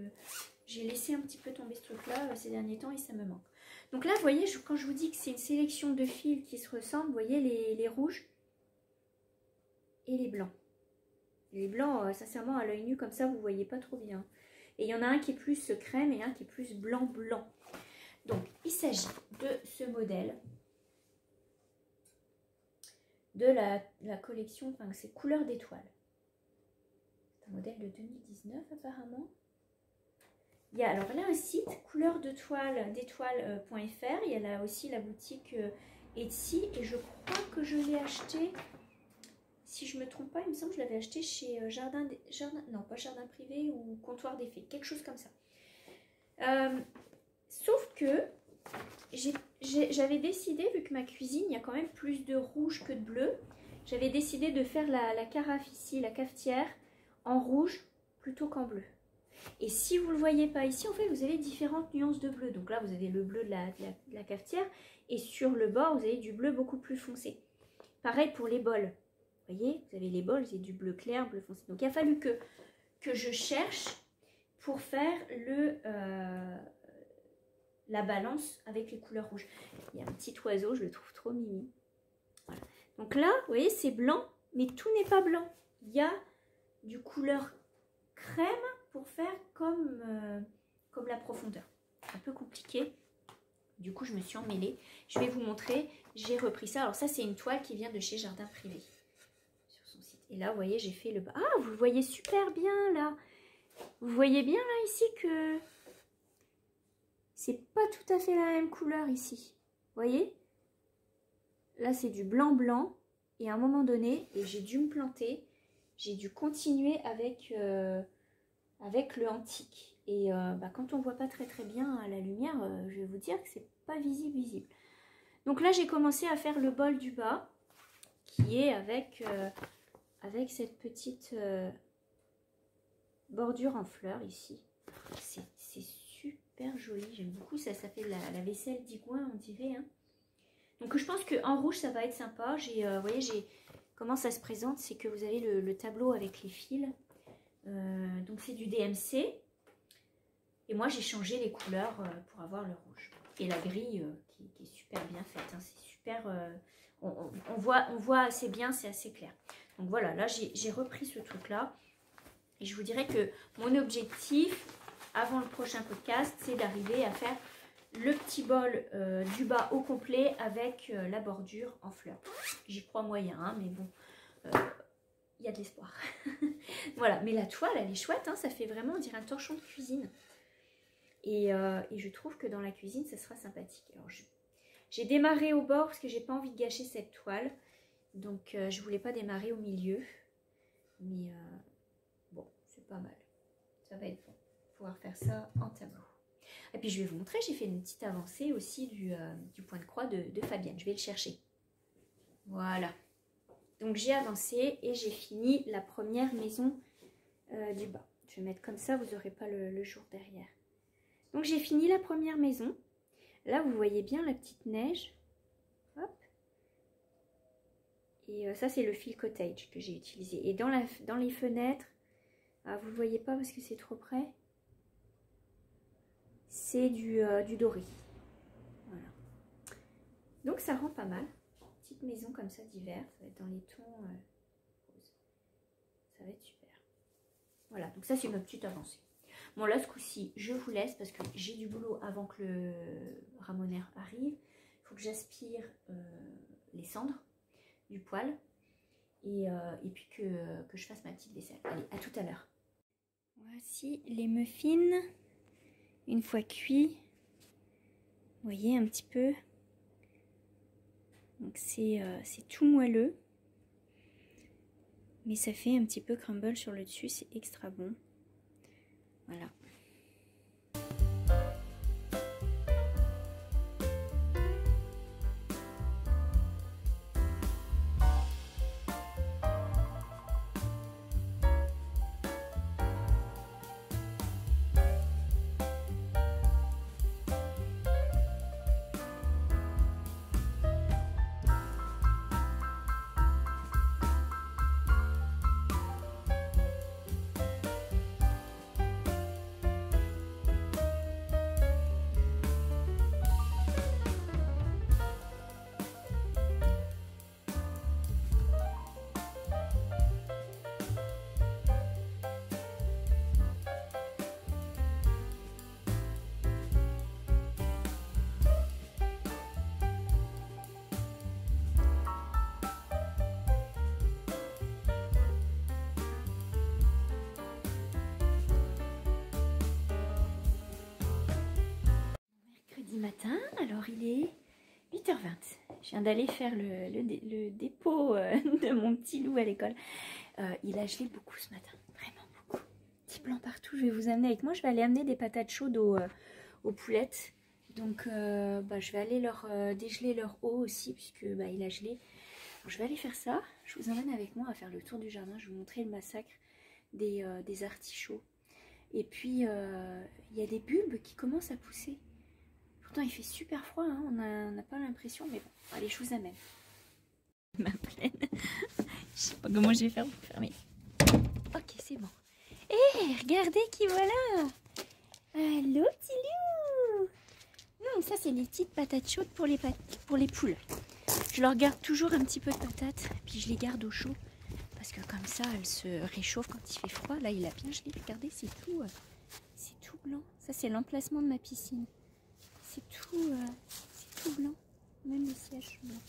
j'ai laissé un petit peu tomber ce truc-là ces derniers temps et ça me manque. Donc là, vous voyez, quand je vous dis que c'est une sélection de fils qui se ressemblent, vous voyez les rouges et les blancs. Les blancs, sincèrement, à l'œil nu, comme ça, vous ne voyez pas trop bien. Et il y en a un qui est plus crème et un qui est plus blanc-blanc. Donc, il s'agit de ce modèle. De la collection, enfin, c'est Couleur d'étoiles. Modèle de 2019 apparemment. Il y a alors là un site couleur-d'étoiles.fr. Il y a là aussi la boutique Etsy et je crois que je l'ai acheté, si je me trompe pas, il me semble que je l'avais acheté chez non pas Jardin Privé ou Comptoir des Fées, quelque chose comme ça. Sauf que j'avais décidé, vu que ma cuisine il y a quand même plus de rouge que de bleu, j'avais décidé de faire la carafe ici, la cafetière, en rouge plutôt qu'en bleu. Et si vous ne le voyez pas ici, en fait, vous avez différentes nuances de bleu. Donc là, vous avez le bleu de la cafetière et sur le bord, vous avez du bleu beaucoup plus foncé. Pareil pour les bols. Vous voyez, vous avez les bols, c'est du bleu clair, bleu foncé. Donc il a fallu que je cherche pour faire la balance avec les couleurs rouges. Il y a un petit oiseau, je le trouve trop mimi. Voilà. Donc là, vous voyez, c'est blanc, mais tout n'est pas blanc. Il y a du couleur crème pour faire comme la profondeur. Un peu compliqué. Du coup, je me suis emmêlée. Je vais vous montrer. J'ai repris ça. Alors ça, c'est une toile qui vient de chez Jardin Privé. Sur son site. Et là, vous voyez, j'ai fait le bas. Ah, vous le voyez super bien, là. Vous voyez bien, là, ici, que c'est pas tout à fait la même couleur, ici. Vous voyez? Là, c'est du blanc-blanc. Et à un moment donné, et j'ai dû me planter, j'ai dû continuer avec le antique. Et quand on ne voit pas très très bien à la lumière, je vais vous dire que c'est pas visible. Donc là, j'ai commencé à faire le bol du bas, qui est avec cette petite bordure en fleurs ici. C'est super joli, j'aime beaucoup ça. Ça fait la vaisselle d'Igouin, on dirait. Hein. Donc je pense qu'en rouge, ça va être sympa. Vous voyez, comment ça se présente, c'est que vous avez le tableau avec les fils. Donc c'est du DMC. Et moi, j'ai changé les couleurs pour avoir le rouge. Et la grille qui est super bien faite. Hein, c'est super... on voit assez bien, c'est assez clair. Donc voilà, là, j'ai repris ce truc-là. Et je vous dirais que mon objectif, avant le prochain podcast, c'est d'arriver à faire le petit bol du bas au complet avec la bordure en fleurs. J'y crois moyen, hein, mais bon, il y a de l'espoir. Voilà, mais la toile, elle est chouette, hein, ça fait vraiment, on dirait un torchon de cuisine. Et je trouve que dans la cuisine, ça sera sympathique. Alors, j'ai démarré au bord parce que j'ai pas envie de gâcher cette toile. Donc, je voulais pas démarrer au milieu. Mais bon, c'est pas mal. Ça va être bon. Pouvoir faire ça en tableau. Et puis je vais vous montrer, j'ai fait une petite avancée aussi du point de croix de Fabienne. Je vais le chercher. Voilà. Donc j'ai avancé et j'ai fini la première maison du bas. Je vais mettre comme ça, vous n'aurez pas le jour derrière. Donc j'ai fini la première maison. Là, vous voyez bien la petite neige. Hop. Et ça, c'est le fil cottage que j'ai utilisé. Et dans les fenêtres, vous ne le voyez pas parce que c'est trop près. C'est du doré. Voilà. Donc ça rend pas mal. Petite maison comme ça d'hiver. Ça va être dans les tons roses. Ça va être super. Voilà, donc ça c'est une petite avancée. Bon là ce coup-ci, je vous laisse parce que j'ai du boulot avant que le ramoneur arrive. Il faut que j'aspire les cendres du poêle. Et puis que je fasse ma petite vaisselle. Allez, à tout à l'heure. Voici les muffins. Une fois cuit, vous voyez un petit peu, donc c'est tout moelleux, mais ça fait un petit peu crumble sur le dessus, c'est extra bon. Voilà. Mercredi matin, alors il est 8h20. Je viens d'aller faire le dépôt de mon petit loup à l'école. Il a gelé beaucoup ce matin, vraiment beaucoup. Petits blancs partout, je vais vous amener avec moi. Je vais aller amener des patates chaudes aux poulettes. Donc je vais aller leur dégeler leur eau aussi, puisque il a gelé. Alors, je vais aller faire ça. Je vous emmène avec moi à faire le tour du jardin. Je vais vous montrer le massacre des artichauts. Et puis, il y a des bulbes qui commencent à pousser. Pourtant, il fait super froid, hein. On n'a pas l'impression, mais bon, allez, je vous amène. Ma plaine. Je sais pas comment je vais faire pour fermer. Ok, c'est bon. Hé, regardez qui voilà. Allô, petit loup. Non, ça, c'est les petites patates chaudes pour les poules. Je leur garde toujours un petit peu de patates, puis je les garde au chaud. Parce que comme ça, elles se réchauffent quand il fait froid. Là, il a bien gelé. Regardez, c'est tout blanc. Ça, c'est l'emplacement de ma piscine. C'est tout blanc. Même les sièges sont blancs.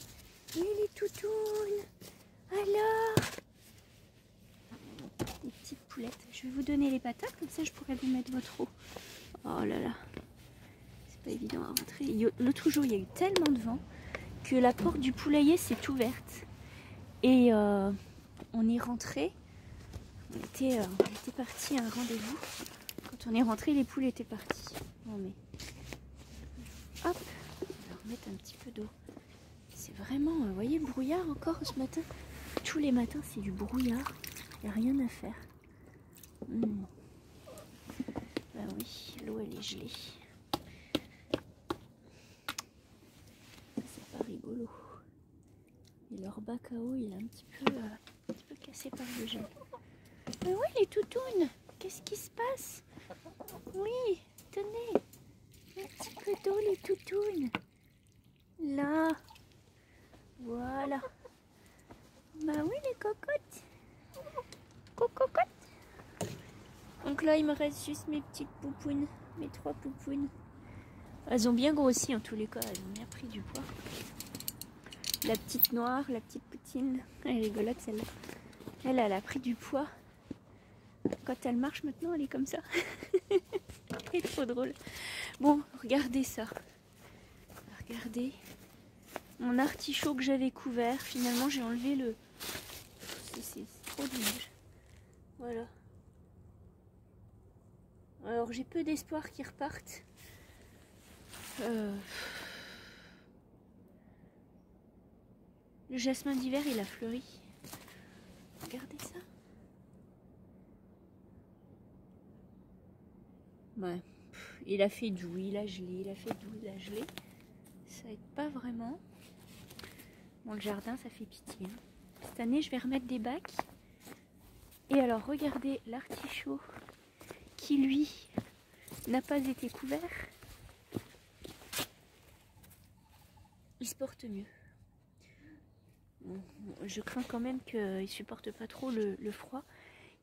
Et les toutounes. Alors, les petites poulettes. Je vais vous donner les patates, comme ça je pourrais vous mettre votre eau. Oh là là. C'est pas évident à rentrer. L'autre jour, il y a eu tellement de vent que la porte du poulailler s'est ouverte. Et on est rentré. On était parti à un rendez-vous. Quand on est rentré, les poules étaient parties. Bon, mais... Hop, on va remettre un petit peu d'eau. C'est vraiment, vous voyez, brouillard encore ce matin. Tous les matins, c'est du brouillard. Il n'y a rien à faire. Ben oui, l'eau, elle est gelée. Ça, c'est pas rigolo. Et leur bac à eau, il est un petit peu cassé par le gel. Mais oui, les toutounes, qu'est-ce qui se passe? Oui, tenez. Un petit peu d'eau, les toutounes. Là. Voilà. Bah oui, les cocottes. Cocottes. Donc là, il me reste juste mes petites poupounes. Mes 3 poupounes. Elles ont bien grossi en tous les cas. Elles ont bien pris du poids. La petite noire, la petite poutine. Elle est rigolote celle-là. Elle a pris du poids. Quand elle marche maintenant, elle est comme ça. Elle est trop drôle. Bon, regardez ça. Regardez. Mon artichaut que j'avais couvert. Finalement, j'ai enlevé le... C'est trop dommage. Voilà. Alors, j'ai peu d'espoir qu'ils repartent. Le jasmin d'hiver, il a fleuri. Regardez ça. Ouais. Il a fait doux, il a gelé, il a fait doux, il a gelé. Ça aide pas vraiment. Bon, le jardin, ça fait pitié. Hein. Cette année, je vais remettre des bacs. Et alors, regardez l'artichaut qui, lui, n'a pas été couvert. Il se porte mieux. Bon, je crains quand même qu'il ne supporte pas trop le froid.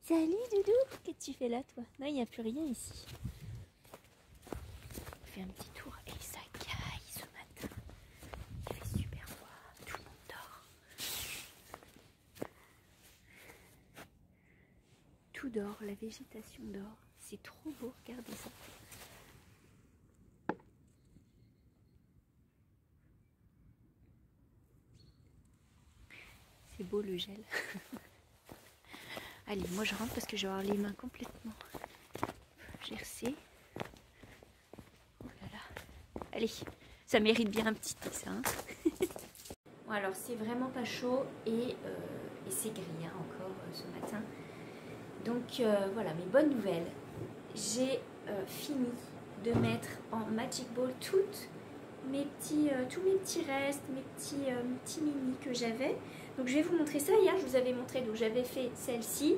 Salut, Doudou, qu'est-ce que tu fais là, toi? Non, il n'y a plus rien ici. On fait un petit tour et ça caille ce matin. Il fait super froid, tout le monde dort. Tout dort, la végétation dort. C'est trop beau, regardez ça. C'est beau le gel. Allez, moi je rentre parce que je vais avoir les mains complètement gercé. Oh là là. Allez, ça mérite bien un petit thé, ça. Hein. Bon, alors, c'est vraiment pas chaud et c'est gris hein, encore ce matin. Donc, voilà, mes bonnes nouvelles. J'ai fini de mettre en Magic Ball tous mes petits restes, mes petits mini que j'avais. Donc je vais vous montrer ça. Hier je vous avais montré, donc j'avais fait celle-ci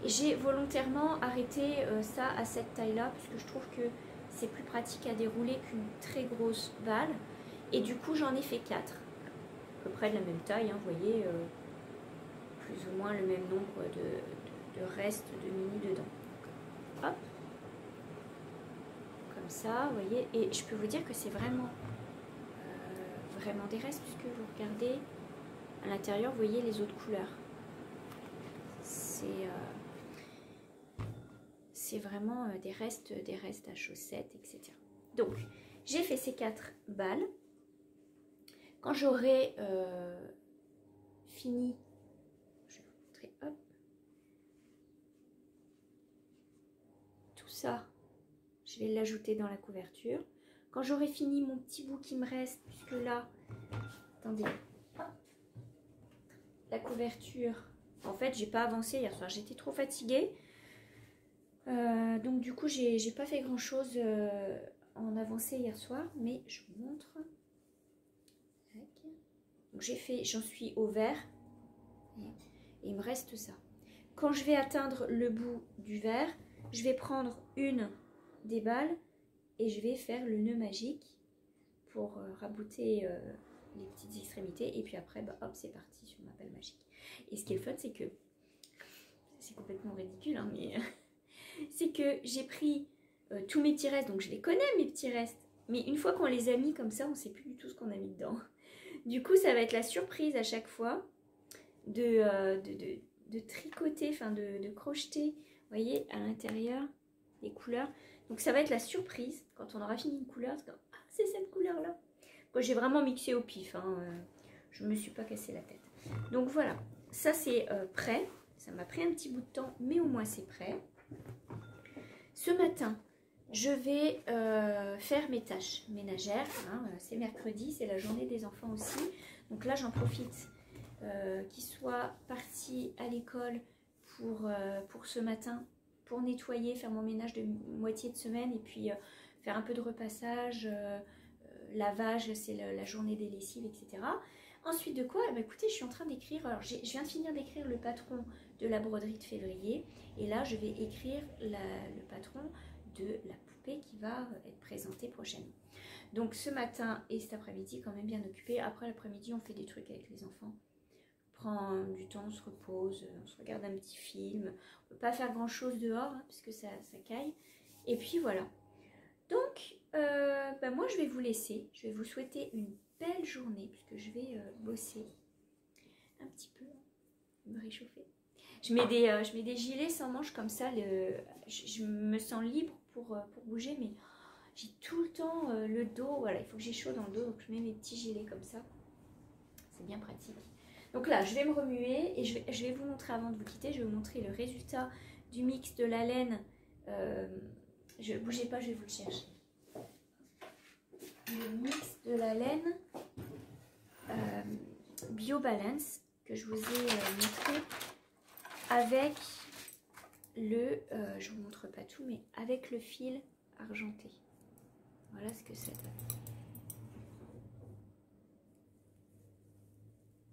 et j'ai volontairement arrêté ça à cette taille là parce que je trouve que c'est plus pratique à dérouler qu'une très grosse balle. Et du coup j'en ai fait 4, à peu près de la même taille, hein, vous voyez, plus ou moins le même nombre de restes de mini dedans. Hop, comme ça, vous voyez, et je peux vous dire que c'est vraiment des restes puisque vous regardez à l'intérieur, vous voyez les autres couleurs. C'est vraiment des restes à chaussettes, etc. Donc, j'ai fait ces 4 balles. Quand j'aurai fini, je vais vous montrer, hop, tout ça, je vais l'ajouter dans la couverture. Quand j'aurai fini mon petit bout qui me reste, puisque là, attendez, la couverture, en fait, j'ai pas avancé hier soir, j'étais trop fatiguée. Donc du coup, j'ai pas fait grand chose en avancée hier soir, mais je vous montre. Donc j'en suis au vert et il me reste ça. Quand je vais atteindre le bout du vert, je vais prendre une des balles et je vais faire le nœud magique pour rabouter les petites extrémités. Et puis après, bah, hop, c'est parti sur ma balle magique. Et ce qui est le fun, c'est que, c'est complètement ridicule, hein, mais c'est que j'ai pris tous mes petits restes. Donc je les connais, mes petits restes. Mais une fois qu'on les a mis comme ça, on ne sait plus du tout ce qu'on a mis dedans. Du coup, ça va être la surprise à chaque fois de tricoter, enfin de crocheter, vous voyez, à l'intérieur, les couleurs. Donc ça va être la surprise quand on aura fini une couleur. C'est comme, ah, c'est cette couleur-là. Moi, j'ai vraiment mixé au pif. Hein, je ne me suis pas cassé la tête. Donc voilà, ça c'est prêt. Ça m'a pris un petit bout de temps, mais au moins c'est prêt. Ce matin, je vais faire mes tâches ménagères. Hein, c'est mercredi, c'est la journée des enfants aussi. Donc là, j'en profite qu'ils soient partis à l'école pour ce matin, pour nettoyer, faire mon ménage de moitié de semaine et puis faire un peu de repassage, lavage, c'est la journée des lessives, etc. Ensuite de quoi, eh bien, écoutez, je suis en train d'écrire, alors je viens de finir d'écrire le patron de la broderie de février et là je vais écrire le patron de la poupée qui va être présentée prochainement. Donc ce matin et cet après-midi quand même bien occupé. Après l'après-midi on fait des trucs avec les enfants. On prend du temps, on se repose, on se regarde un petit film. On ne peut pas faire grand chose dehors hein, parce que ça caille. Et puis voilà. Donc ben moi je vais vous laisser. Je vais vous souhaiter une belle journée puisque je vais bosser un petit peu, me réchauffer. Je mets des gilets sans manches comme ça, je me sens libre pour bouger, mais j'ai tout le temps le dos, voilà, il faut que j'ai chaud dans le dos, donc je mets mes petits gilets comme ça, c'est bien pratique. Donc là, je vais me remuer et je vais vous montrer avant de vous quitter, je vais vous montrer le résultat du mix de la laine, bougez pas, je vais vous le chercher. Le mix de la laine Bio Balance que je vous ai montré avec le, je vous montre pas tout, mais avec le fil argenté. Voilà ce que ça donne.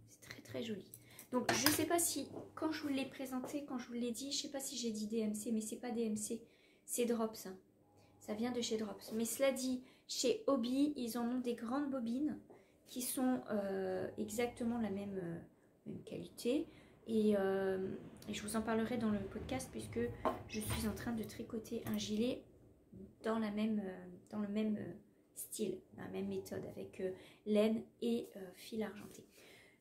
C'est très très joli. Donc je sais pas si, quand je vous l'ai présenté, quand je vous l'ai dit, je sais pas si j'ai dit DMC, mais c'est pas DMC, c'est Drops. Hein. Ça vient de chez Drops. Mais cela dit, chez Hobby, ils en ont des grandes bobines qui sont exactement la même qualité. Et je vous en parlerai dans le podcast puisque je suis en train de tricoter un gilet dans le même style, la même méthode avec laine et fil argenté.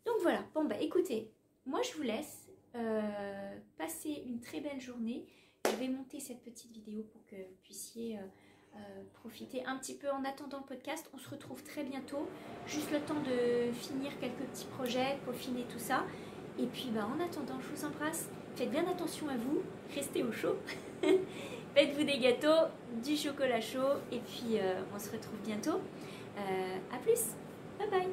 Donc voilà, bon bah écoutez, moi je vous laisse passer une très belle journée. Je vais monter cette petite vidéo pour que vous puissiez profiter un petit peu en attendant le podcast. On se retrouve très bientôt, juste le temps de finir quelques petits projets, peaufiner tout ça. Et puis bah, en attendant, je vous embrasse, faites bien attention à vous, restez au chaud. Faites-vous des gâteaux, du chocolat chaud et puis on se retrouve bientôt. À plus, bye bye.